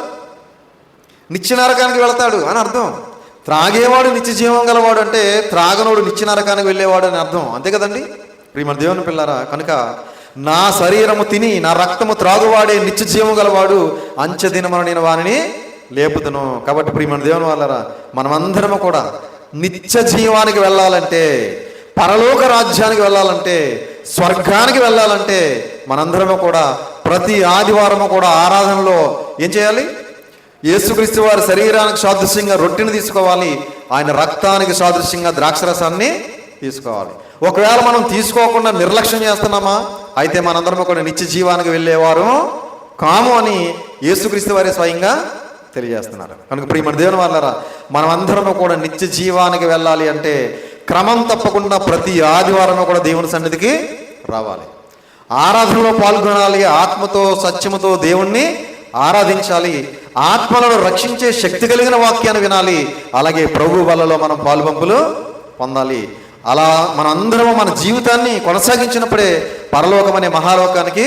నిత్య నరకానికి వెళతాడు అని అర్థం. త్రాగేవాడు నిత్య జీవం గలవాడు అంటే త్రాగనోడు నిత్య నరకానికి వెళ్ళేవాడు అని అర్థం. అంతే కదండి ప్రియమైన దేవుని పిల్లారా? కనుక నా శరీరము తిని నా రక్తము త్రాగువాడే నిత్య జీవం గలవాడు, అంత్యదినమున నేను వారిని లేపుదును. కాబట్టి ప్రియమైన దేవుని వాళ్ళారా, మనమందరము కూడా నిత్య జీవానికి వెళ్ళాలంటే, పరలోక రాజ్యానికి వెళ్ళాలంటే, స్వర్గానికి వెళ్ళాలంటే మనందరము కూడా ప్రతి ఆదివారము కూడా ఆరాధనలో ఏం చేయాలి? యేసుక్రీస్తు వారి శరీరానికి సాదృశ్యంగా రొట్టెని తీసుకోవాలి, ఆయన రక్తానికి సాదృశ్యంగా ద్రాక్షరసాన్ని తీసుకోవాలి. ఒకవేళ మనం తీసుకోకుండా నిర్లక్ష్యం చేస్తున్నామా, అయితే మనందరము కూడా నిత్య జీవానికి వెళ్ళేవారు కాము అని యేసుక్రీస్తు వారి స్వయంగా తెలియజేస్తున్నారు. కనుక ప్రియమైన దేవుని వాళ్ళారా, మనమందరము కూడా నిత్య జీవానికి వెళ్ళాలి అంటే క్రమం తప్పకుండా ప్రతి ఆదివారము కూడా దేవుని సన్నిధికి రావాలి, ఆరాధనలో పాల్గొనాలి, ఆత్మతో సత్యముతో దేవుణ్ణి ఆరాధించాలి, ఆత్మలను రక్షించే శక్తి కలిగిన వాక్యాన్ని వినాలి, అలాగే ప్రభు వల్లలో మనం పాలుపంపులు పొందాలి. అలా మనందరము మన జీవితాన్ని కొనసాగించినప్పుడే పరలోకం అనే మహాలోకానికి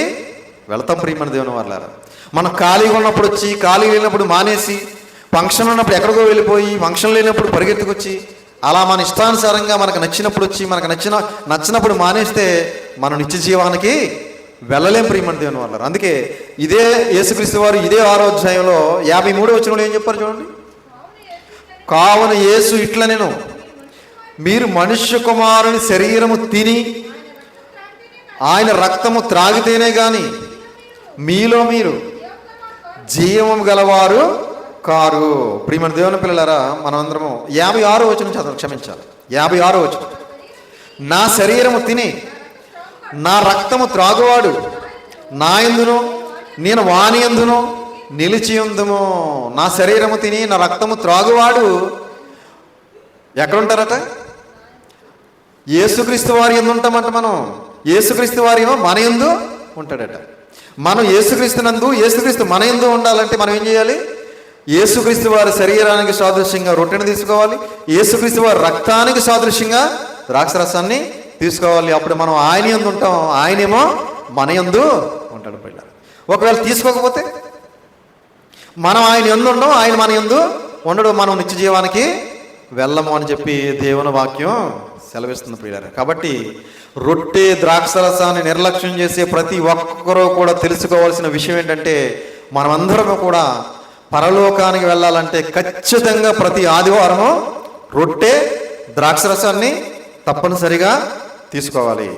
వెళతాం. ప్రియమైన దేవుని వాళ్ళారా, మనం ఖాళీగా ఉన్నప్పుడు వచ్చి, ఖాళీ లేనప్పుడు మానేసి, ఫంక్షన్ ఉన్నప్పుడు ఎక్కడికో వెళ్ళిపోయి, ఫంక్షన్ లేనప్పుడు పరిగెత్తుకొచ్చి, అలా మన ఇష్టానుసారంగా మనకు నచ్చినప్పుడు వచ్చి, మనకు నచ్చినప్పుడు మానేస్తే మనం నిత్య జీవానికి వెళ్ళలేం. ప్రియమైన దేవుని వాళ్ళారు. అందుకే ఇదే యేసుక్రీస్తు వారు ఇదే 6వ అధ్యాయంలో 53వ వచనంలో ఏం చెప్పారు చూడండి. కావున యేసు ఇట్ల నేను, మీరు మనుష్య కుమారుని శరీరము తిని ఆయన రక్తము త్రాగితేనే గాని మీలో మీరు జీవము గలవారు కారు. ప్రియమైన దేవుని పిల్లలారా, మనమందరము 56వ వచనం చదవండి, క్షమించాలి 56వ వచనం. నా శరీరము తిని నా రక్తము త్రాగువాడు నా యందును నేను వాని యందును నిలిచి ఉందుము. నా శరీరము తిని నా రక్తము త్రాగువాడు ఎక్కడుంటారట? యేసుక్రీస్తు వారి యందు ఉంటామంట. మనం యేసుక్రీస్తు వారి మన యందు ఉంటాడట. మనం యేసుక్రీస్తునందు, యేసుక్రీస్తు మన యందు ఉండాలంటే మనం ఏం చేయాలి? యేసుక్రీస్తు వారి శరీరానికి సాదృశ్యంగా రొట్టెను తీసుకోవాలి, యేసుక్రీస్తు వారి రక్తానికి సాదృశ్యంగా ద్రాక్షరసాన్ని తీసుకోవాలి. అప్పుడు మనం ఆయన యందు ఉంటాం, ఆయనేమో మన యందు ఉంటాడు. పిల్ల ఒకవేళ తీసుకోకపోతే మనం ఆయన యందు ఉండం, ఆయన మన యందు ఉండడు, మనం నిత్య జీవానికి వెళ్ళము అని చెప్పి దేవుని వాక్యం సెలవిస్తుంది పిల్లలు. కాబట్టి రొట్టె ద్రాక్షరసాన్ని నిర్లక్ష్యం చేసే ప్రతి ఒక్కరూ కూడా తెలుసుకోవాల్సిన విషయం ఏంటంటే, మనమందరము కూడా పరలోకానికి వెళ్ళాలంటే ఖచ్చితంగా ప్రతి ఆదివారము రొట్టె ద్రాక్షరసాన్ని తప్పనిసరిగా తీసుకోవాలి.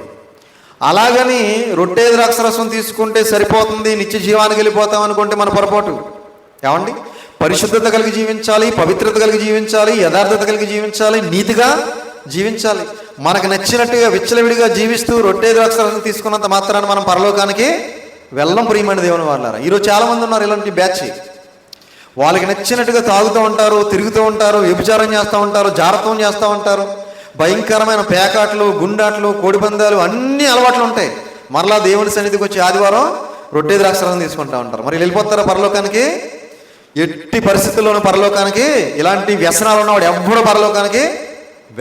అలాగని రొట్టె ద్రాక్షరసం తీసుకుంటే సరిపోతుంది, నిత్య జీవానికి వెళ్ళిపోతాం అనుకుంటే మన పొరపాటు. ఏమండి? పరిశుద్ధత కలిగి జీవించాలి, పవిత్రత కలిగి జీవించాలి, యథార్థత కలిగి జీవించాలి, నీతిగా జీవించాలి. మనకు నచ్చినట్టుగా విచ్చలవిడిగా జీవిస్తూ రొట్టె ద్రాక్షరసం తీసుకున్నంత మాత్రాన మనం పరలోకానికి వెళ్ళం. ప్రియమైన దేవుని వాళ్ళారా, ఈరోజు చాలామంది ఉన్నారు ఇలాంటి బ్యాచ్. వాళ్ళకి నచ్చినట్టుగా తాగుతూ ఉంటారు, తిరుగుతూ ఉంటారు, వ్యభిచారం చేస్తూ ఉంటారు, జారత్వం చేస్తూ ఉంటారు, భయంకరమైన పేకాట్లు, గుండాట్లు, కోడిపందాలు అన్ని అలవాట్లు ఉంటాయి. మరలా దేవుని సన్నిధికి వచ్చి ఆదివారం రొట్టె ద్రాక్షరసం తీసుకుంటూ ఉంటారు. మరి వెళ్ళిపోతారా పరలోకానికి? ఎట్టి పరిస్థితుల్లోనూ పరలోకానికి, ఇలాంటి వ్యసనాలు ఉన్నవాడు ఎవ్వడూ పరలోకానికి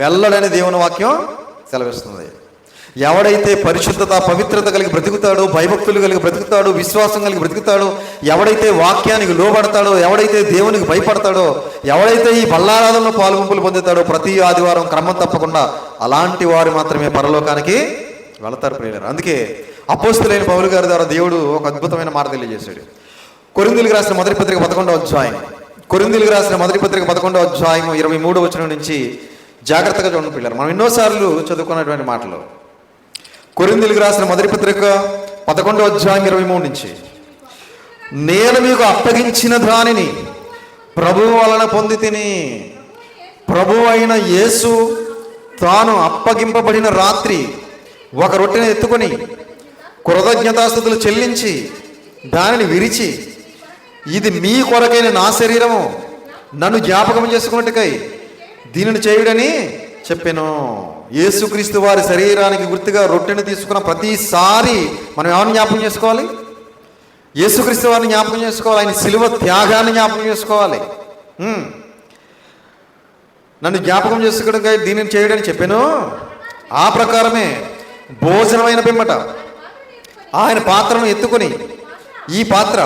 వెళ్ళడని దేవుని వాక్యం సెలవిస్తుంది. ఎవడైతే పరిశుద్ధత పవిత్రత కలిగి బ్రతుకుతాడో, భయభక్తులు కలిగి బ్రతుకుతాడో, విశ్వాసం కలిగి బ్రతుకుతాడో, ఎవడైతే వాక్యానికి లోబడతాడో, ఎవడైతే దేవునికి భయపడతాడో, ఎవడైతే ఈ బల్లారాధనలో పాల్గొంపులు పొందుతాడో ప్రతి ఆదివారం క్రమం తప్పకుండా, అలాంటి వారు మాత్రమే పరలోకానికి వెళతారు ప్రియులారా. అందుకే అపోస్తలుడైన పౌలు గారి ద్వారా దేవుడు ఒక అద్భుతమైన మాట తెలియజేశాడు. కొరింథీయులకు రాసిన మొదటి పత్రిక 11వ అధ్యాయం, కొరింథీయులకు రాసిన మొదటి పత్రిక 11వ అధ్యాయం 23వ వచనం నుంచి జాగ్రత్తగా చూడండి పిల్లలు. మనం ఎన్నోసార్లు చదువుకున్నటువంటి మాటలు. కొరింథీయులకు రాసిన మొదటి పత్రిక 11వ అధ్యాయం 23 నుంచి, నేను మీకు అప్పగించిన దానిని ప్రభువు వలన పొంది తిని, ప్రభువు అయిన యేసు తాను అప్పగింపబడిన రాత్రి ఒక రొట్టెను ఎత్తుకొని కృతజ్ఞతాస్తుతులు చెల్లించి దానిని విరిచి, ఇది మీ కొరకైన నా శరీరము, నన్ను జ్ఞాపకం చేసుకున్నట్టుకై దీనిని చేయుడని చెప్పాను. యేసుక్రీస్తు వారి శరీరానికి గుర్తుగా రొట్టెను తీసుకున్న ప్రతిసారి మనం ఎవరిని జ్ఞాపకం చేసుకోవాలి? యేసుక్రీస్తు వారిని జ్ఞాపకం చేసుకోవాలి. ఆయన శిలువ త్యాగాన్ని జ్ఞాపకం చేసుకోవాలి. నన్ను జ్ఞాపకం చేసుకోవడం దీనిని చేయడని చెప్పాను. ఆ ప్రకారమే భోజనమైన పిమ్మట ఆయన పాత్రను ఎత్తుకొని, ఈ పాత్ర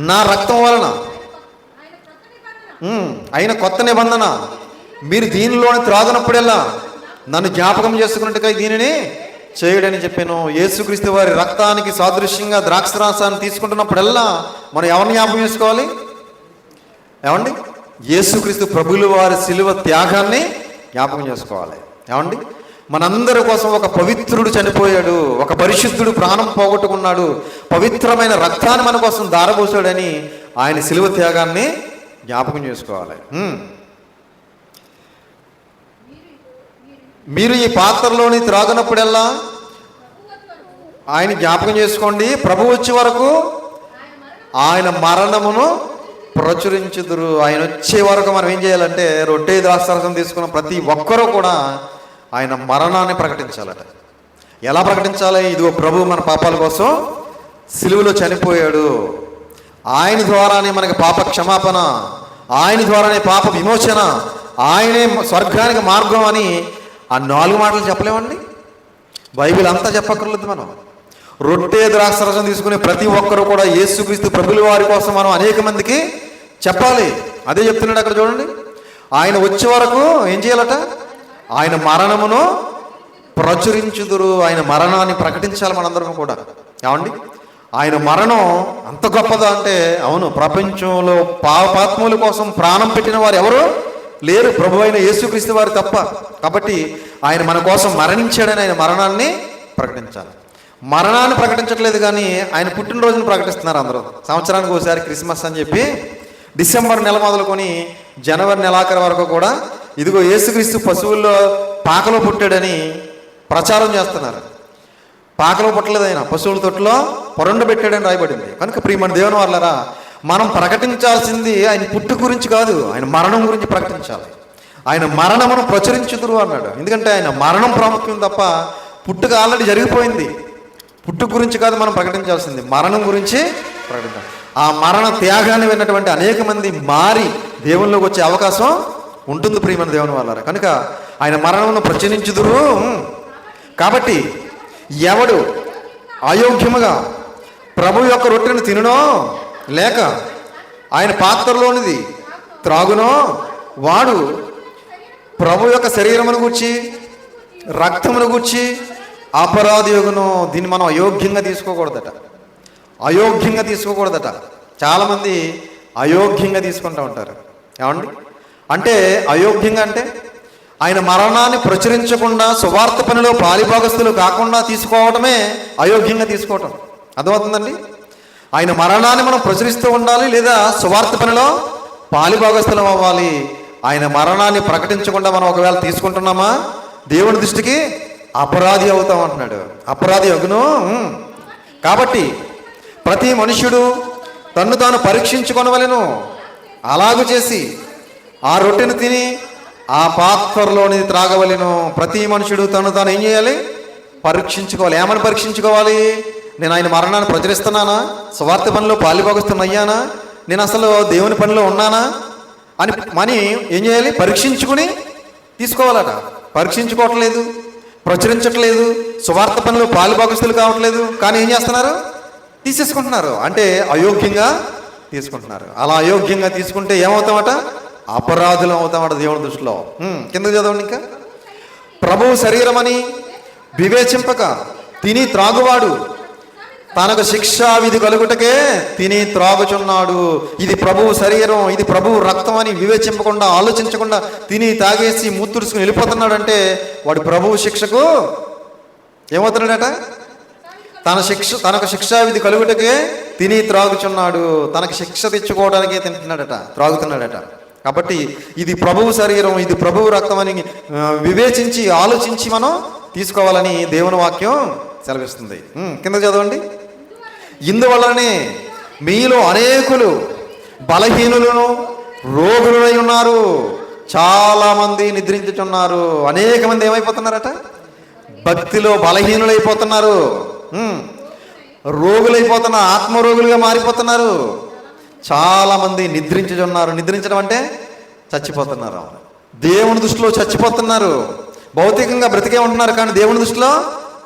నా రక్తం వలన అయిన కొత్త నిబంధన, మీరు దీనిలోని త్రాగునప్పుడెల్లా నన్ను జ్ఞాపకం చేసుకున్నట్టుగా దీనిని చేయడని చెప్పాను. యేసుక్రీస్తు వారి రక్తానికి సాదృశ్యంగా ద్రాక్షరసాన్ని తీసుకుంటున్నప్పుడల్లా మనం ఎవరిని జ్ఞాపకం చేసుకోవాలి? ఏమండి? యేసుక్రీస్తు ప్రభువుల వారి శిలువ త్యాగాన్ని జ్ఞాపకం చేసుకోవాలి. ఏమండి? మనందరి కోసం ఒక పవిత్రుడు చనిపోయాడు, ఒక పరిశుద్ధుడు ప్రాణం పోగొట్టుకున్నాడు, పవిత్రమైన రక్తాన్ని మన కోసం దారబోసాడని ఆయన శిలువ త్యాగాన్ని జ్ఞాపకం చేసుకోవాలి. మీరు ఈ పాత్రలోని త్రాగినప్పుడల్లా ఆయన జ్ఞాపకం చేసుకోండి, ప్రభు వచ్చే వరకు ఆయన మరణమును ప్రచురించుదురు. ఆయన వచ్చే వరకు మనం ఏం చేయాలంటే, రొట్టె ద్రాక్షారసం తీసుకున్న ప్రతి ఒక్కరూ కూడా ఆయన మరణాన్ని ప్రకటించాలట. ఎలా ప్రకటించాలి? ఇదిగో ప్రభు మన పాపాల కోసం సిలువలో చనిపోయాడు, ఆయన ద్వారానే మనకి పాప క్షమాపణ, ఆయన ద్వారానే పాప విమోచన, ఆయనే స్వర్గానికి మార్గం అని ఆ 4 మాటలు చెప్పలేమండి? బైబిల్ అంతా చెప్పక్కర్లేదు. మనం రొట్టె ద్రాక్షారసం తీసుకునే ప్రతి ఒక్కరూ కూడా యేసుక్రీస్తు ప్రభుల వారి కోసం మనం అనేక మందికి చెప్పాలి. అదే చెప్తున్నాడు అక్కడ చూడండి. ఆయన వచ్చే వరకు ఏం చేయాలట? ఆయన మరణమును ప్రచురించుదురు. ఆయన మరణాన్ని ప్రకటించాలి మనందరం కూడా. ఏమండి? ఆయన మరణం అంత గొప్పదా అంటే, అవును, ప్రపంచంలో పాపాత్ముల కోసం ప్రాణం పెట్టిన వారు ఎవరు లేరు, ప్రభు అయిన యేసుక్రీస్తు వారు తప్ప. కాబట్టి ఆయన మన కోసం మరణించాడని ఆయన మరణాన్ని ప్రకటించాలి. మరణాన్ని ప్రకటించట్లేదు కానీ ఆయన పుట్టినరోజును ప్రకటిస్తున్నారు అందరూ. సంవత్సరానికి ఒకసారి క్రిస్మస్ అని చెప్పి డిసెంబర్ నెల మొదలుకొని జనవరి నెలాఖరు వరకు కూడా ఇదిగో యేసుక్రీస్తు పశువుల్లో పాకలో పుట్టాడని ప్రచారం చేస్తున్నారు. పాకలో పుట్టలేదు, ఆయన పశువుల తొట్టులో పొరండు పెట్టాడని రాయబడింది. కనుక ప్రియమైన దేవుని వాళ్ళరా, మనం ప్రకటించాల్సింది ఆయన పుట్టు గురించి కాదు, ఆయన మరణం గురించి ప్రకటించాలి. ఆయన మరణమును ప్రచురించుదురు అన్నాడు. ఎందుకంటే ఆయన మరణం ప్రాముఖ్యం తప్ప పుట్టుక ఆల్రెడీ జరిగిపోయింది. పుట్టు గురించి కాదు మనం ప్రకటించాల్సింది, మరణం గురించి ప్రకటించాలి. ఆ మరణ త్యాగాన్ని విన్నటువంటి అనేక మంది మారి దేవుళ్ళలోకి వచ్చే అవకాశం ఉంటుంది ప్రియమైన దేవుని వాళ్ళారా. కనుక ఆయన మరణమును ప్రచురించుదురు. కాబట్టి ఎవడు అయోగ్యముగా ప్రభు యొక్క రొట్టెను తినునో లేక ఆయన పాత్రలోనిది త్రాగునో వాడు ప్రభు యొక్క శరీరమును గూర్చి రక్తమును గూర్చి అపరాధి యొగును. దీన్ని మనం అయోగ్యంగా తీసుకోకూడదట, అయోగ్యంగా తీసుకోకూడదట. చాలామంది అయోగ్యంగా తీసుకుంటూ ఉంటారు. ఏమండి? అంటే అయోగ్యంగా అంటే ఆయన మరణాన్ని ప్రచురించకుండా సువార్త పనిలో పాలిభాగస్తులు కాకుండా తీసుకోవడమే అయోగ్యంగా తీసుకోవటం. అర్థమవుతుందండి? ఆయన మరణాన్ని మనం ప్రచురిస్తూ ఉండాలి, లేదా సువార్త పనిలో పాలిభాగస్తులం అవ్వాలి. ఆయన మరణాన్ని ప్రకటించకుండా మనం ఒకవేళ తీసుకుంటున్నామా, దేవుని దృష్టికి అపరాధి అవుతాం అంటున్నాడు. అపరాధి అగును. కాబట్టి ప్రతి మనుష్యుడు తన్ను తాను పరీక్షించుకొనవలెను. అలాగూ చేసి ఆ రొట్టెను తిని ఆ పాత్రలోని త్రాగవలెను. ప్రతి మనుషుడు తను తాను ఏం చేయాలి? పరీక్షించుకోవాలి. ఏమని పరీక్షించుకోవాలి? నేను ఆయన మరణాన్ని ప్రచురిస్తున్నానా, స్వార్థ పనిలో పాలిభాగస్తున్నాయ్యానా, నేను అసలు దేవుని పనిలో ఉన్నానా అని ఏం చేయాలి? పరీక్షించుకుని తీసుకోవాలట. పరీక్షించుకోవట్లేదు, ప్రచురించట్లేదు, సువార్త పనిలో పాలిభాగస్తులు కావట్లేదు, కానీ ఏం చేస్తున్నారు? తీసేసుకుంటున్నారు. అంటే అయోగ్యంగా తీసుకుంటున్నారు. అలా అయోగ్యంగా తీసుకుంటే ఏమవుతామట? అపరాధులం అవుతామట దేవుని దృష్టిలో. కిందకు చదవండి. ఇంకా ప్రభువు శరీరమని వివేచింపక తిని త్రాగువాడు తనకు శిక్షా విధి కలుగుటకే తిని త్రాగుచున్నాడు. ఇది ప్రభువు శరీరం, ఇది ప్రభువు రక్తం అని వివేచింపకుండా, ఆలోచించకుండా తిని తాగేసి ముత్తుడుసుకుని వెళ్ళిపోతున్నాడు అంటే వాడు ప్రభువు శిక్షకు ఏమవుతున్నాడట? తనకు శిక్షా విధి కలుగుటకే తిని త్రాగుచున్నాడు. తనకు శిక్ష తెచ్చుకోవడానికే తింటున్నాడట, త్రాగుతున్నాడట. కాబట్టి ఇది ప్రభువు శరీరం, ఇది ప్రభువు రక్తం అని వివేచించి ఆలోచించి మనం తీసుకోవాలని దేవుని వాక్యం సెలవిస్తుంది. కింద చదవండి. ఇందువల్లనే మీలో అనేకులు బలహీనులను రోగులై ఉన్నారు. చాలా మంది నిద్రించుచున్నారు. అనేక మంది ఏమైపోతున్నారట? భక్తిలో బలహీనులైపోతున్నారు, రోగులైపోతున్నారు, ఆత్మరోగులుగా మారిపోతున్నారు. చాలా మంది నిద్రించుచున్నారు. నిద్రించడం అంటే చచ్చిపోతున్నారు. దేవుని దృష్టిలో చచ్చిపోతున్నారు. భౌతికంగా బ్రతికే ఉంటున్నారు కానీ దేవుని దృష్టిలో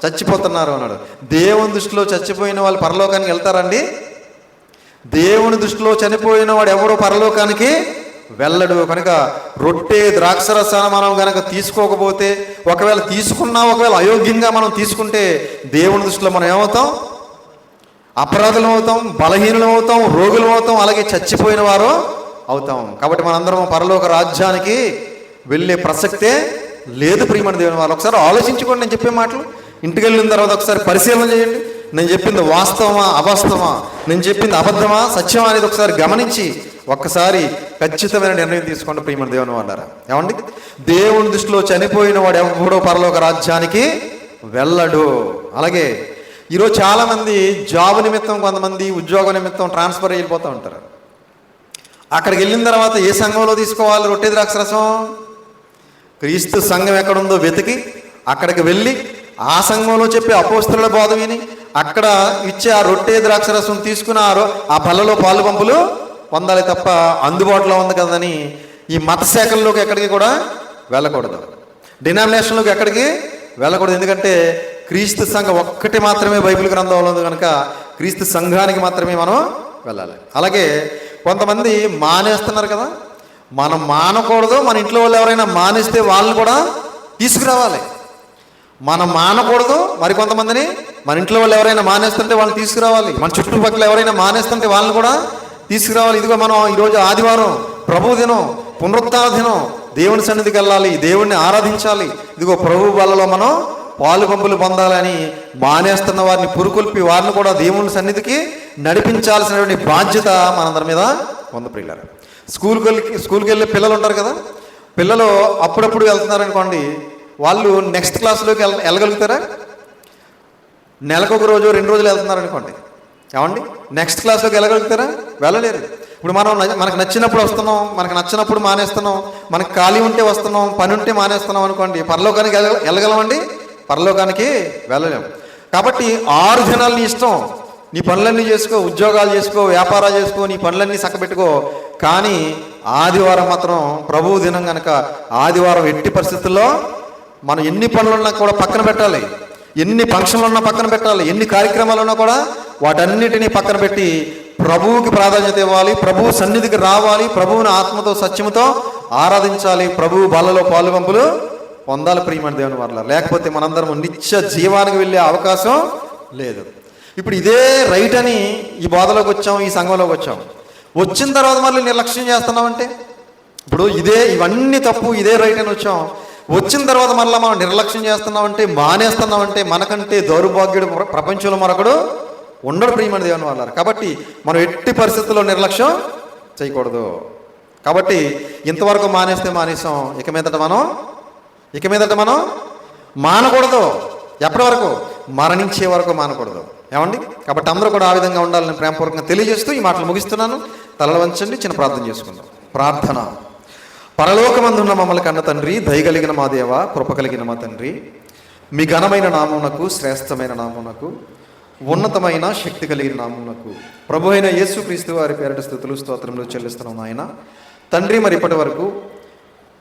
చచ్చిపోతున్నారు అన్నాడు. దేవుని దృష్టిలో చచ్చిపోయిన వాళ్ళు పరలోకానికి వెళ్తారండి? దేవుని దృష్టిలో చనిపోయిన వాడు ఎవడో పరలోకానికి వెళ్ళడు. కనుక రొట్టె ద్రాక్షరసాన్ని మనం కనుక తీసుకోకపోతే, ఒకవేళ తీసుకున్నా, ఒకవేళ అయోగ్యంగా మనం తీసుకుంటే దేవుని దృష్టిలో మనం ఏమవుతాం? అపరాధులం అవుతాం, బలహీనులం అవుతాం, రోగులం అవుతాం, అలాగే చచ్చిపోయిన వారు అవుతాం. కాబట్టి మనందరం పరలోక రాజ్యానికి వెళ్ళే ప్రసక్తే లేదు. ప్రియమైన దేవుని వారు, ఒకసారి ఆలోచించుకోండి. నేను చెప్పే మాటలు ఇంటికి వెళ్ళిన తర్వాత ఒకసారి పరిశీలన చేయండి. నేను చెప్పింది వాస్తవమా, అవాస్తవమా, నేను చెప్పింది అబద్ధమా, సత్యమా అనేది ఒకసారి గమనించి ఒక్కసారి ఖచ్చితమైన నిర్ణయం తీసుకోండి. ప్రియమైన దేవుని వాళ్ళారా, ఏమండి? దేవుని దృష్టిలో చనిపోయిన వాడు ఎవడో పరలోక రాజ్యానికి వెళ్ళడు. అలాగే ఈరోజు చాలామంది జాబ్ నిమిత్తం, కొంతమంది ఉద్యోగ నిమిత్తం ట్రాన్స్ఫర్ అయిపోతూ ఉంటారు. అక్కడికి వెళ్ళిన తర్వాత ఏ సంఘంలో తీసుకోవాలి రొట్టె ద్రాక్షరసం? క్రీస్తు సంఘం ఎక్కడుందో వెతికి అక్కడికి వెళ్ళి ఆ సంఘంలో చెప్పే అపోస్తలుల బోధ విని అక్కడ ఇచ్చే ఆ రొట్టె ద్రాక్షరసం తీసుకున్నారు. ఆ బలలో పాలు పంపులు పొందాలి తప్ప అందుబాటులో ఉంది కదని ఈ మత శాఖల్లోకి ఎక్కడికి కూడా వెళ్ళకూడదు. డినామినేషన్లోకి ఎక్కడికి వెళ్ళకూడదు. ఎందుకంటే క్రీస్తు సంఘం ఒక్కటి మాత్రమే బైబిల్ గ్రంథంలో ఉంది కనుక క్రీస్తు సంఘానికి మాత్రమే మనం వెళ్ళాలి. అలాగే కొంతమంది మానేస్తున్నారు కదా, మనం మానకూడదు. మన ఇంట్లో వాళ్ళు ఎవరైనా మానేస్తే వాళ్ళని కూడా తీసుకురావాలి. మనం మానకూడదు. మరికొంతమందిని మన ఇంట్లో వాళ్ళు ఎవరైనా మానేస్తుంటే వాళ్ళని తీసుకురావాలి. మన చుట్టుపక్కల ఎవరైనా మానేస్తుంటే వాళ్ళని కూడా తీసుకురావాలి. ఇదిగో మనం ఈరోజు ఆదివారం, ప్రభు దినం, పునరుత్థాన దినం, దేవుని సన్నిధికి వెళ్ళాలి, దేవుణ్ణి ఆరాధించాలి. ఇదిగో ప్రభు వాళ్ళలో మనం పాలు పంపులు పొందాలని మానేస్తున్న వారిని పురుకొల్పి వారిని కూడా దేవుని సన్నిధికి నడిపించాల్సినటువంటి బాధ్యత మనందరి మీద ఉంది. ప్రియులారా, స్కూల్కి వెళ్ళే పిల్లలు ఉంటారు కదా, పిల్లలు అప్పుడప్పుడు వెళ్తున్నారనుకోండి, వాళ్ళు నెక్స్ట్ క్లాస్లోకి వెళ్ళగలుగుతారా? నెలకు ఒక రోజు 2 రోజులు వెళ్తున్నారనుకోండి, ఏమండి, నెక్స్ట్ క్లాస్లోకి వెళ్ళగలుగుతారా? వెళ్ళలేరు. ఇప్పుడు మనకు నచ్చినప్పుడు వస్తున్నాం, మనకు నచ్చినప్పుడు మానేస్తున్నాం, మనకు ఖాళీ ఉంటే వస్తున్నాం, పని ఉంటే మానేస్తున్నాం అనుకోండి, పరలోకానికి వెళ్ళగలమండి? పరలోకానికి వెళ్ళలేము. కాబట్టి 6 దినాలు నీ ఇష్టం, నీ పనులన్నీ చేసుకో, ఉద్యోగాలు చేసుకో, వ్యాపారాలు చేసుకో, నీ పనులన్నీ చక్కబెట్టుకో. కానీ ఆదివారం మాత్రం ప్రభువు దినం కనుక ఆదివారం ఎట్టి పరిస్థితుల్లో మనం ఎన్ని పనులున్నా కూడా పక్కన పెట్టాలి, ఎన్ని ఫంక్షన్లు ఉన్నా పక్కన పెట్టాలి, ఎన్ని కార్యక్రమాలు ఉన్నా కూడా వాటన్నిటినీ పక్కన పెట్టి ప్రభువుకి ప్రాధాన్యత ఇవ్వాలి, ప్రభువు సన్నిధికి రావాలి, ప్రభువుని ఆత్మతో సత్యముతో ఆరాధించాలి, ప్రభువు బలలో పాలు పంపులు పొందాలి. ప్రియమైన దేవుని వల్ల లేకపోతే మనందరం నిత్య జీవానికి వెళ్ళే అవకాశం లేదు. ఇప్పుడు ఇదే రైట్ అని ఈ బోధలోకి వచ్చాం, ఈ సంఘంలోకి వచ్చాం. వచ్చిన తర్వాత మళ్ళీ నిర్లక్ష్యం చేస్తున్నామంటే, ఇప్పుడు ఇవన్నీ తప్పు, ఇదే రైట్ అని వచ్చాం, వచ్చిన తర్వాత మళ్ళీ మనం నిర్లక్ష్యం చేస్తున్నామంటే, మానేస్తున్నామంటే మనకంటే దౌర్భాగ్యుడు ప్రపంచంలో మరొకడు ఉండడు. ప్రియమైన దేవుని వాళ్ళ కాబట్టి మనం ఎట్టి పరిస్థితుల్లో నిర్లక్ష్యం చేయకూడదు. కాబట్టి ఇంతవరకు మానేస్తే మానేసాం, ఇక మీదట మనం మానకూడదు. ఎప్పటి వరకు? మరణించే వరకు మానకూడదు. ఏమండి? కాబట్టి అందరూ కూడా ఆ విధంగా ఉండాలని ప్రేమపూర్వకంగా తెలియజేస్తూ ఈ మాటలు ముగిస్తున్నాను. తలలు వంచండి, చిన్న ప్రార్థన చేసుకుందాం. ప్రార్థన. పరలోకమందున్న మమ్మల్ని కన్న తండ్రి, దయగలిగిన మా దేవ, కృప కలిగిన మా తండ్రి, మీ ఘనమైన నామమునకు, శ్రేష్టమైన నామమునకు, ఉన్నతమైన శక్తి కలిగిన నామమునకు ప్రభు అయిన యేసుక్రీస్తు వారి పేరిట స్తుతులు స్తోత్రములు చెల్లిస్తున్నాం ఆయన తండ్రి. మరి ఇప్పటి వరకు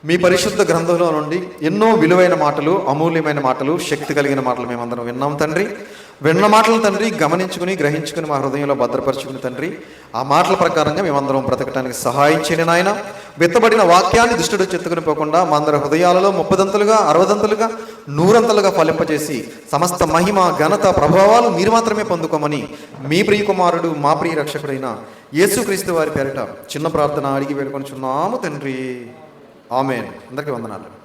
మీ పరిశుద్ధ గ్రంథంలో నుండి ఎన్నో విలువైన మాటలు, అమూల్యమైన మాటలు, శక్తి కలిగిన మాటలు మేమందరం విన్నాం తండ్రి. విన్న మాటలు తండ్రి గమనించుకుని గ్రహించుకుని మా హృదయంలో భద్రపరుచుకుని తండ్రి ఆ మాటల ప్రకారంగా మేమందరం బ్రతకడానికి సహాయం చేయండి నాయన. విత్తబడిన వాక్యాన్ని దుష్టుడు చెత్తుకుని పోకుండా మా అందరి హృదయాలలో 30దంతలుగా 60దంతలుగా 100ంతలుగా ఫలింపజేసి సమస్త మహిమ ఘనత ప్రభావాలు మీరు మాత్రమే పొందుకోమని మీ ప్రియ కుమారుడు మా ప్రియ రక్షకుడైన యేసుక్రీస్తు వారి పేరిట చిన్న ప్రార్థన అడిగి వేడుకొనుచున్నాము తండ్రి. ఆమేన్. అందరికీ వందనాలు.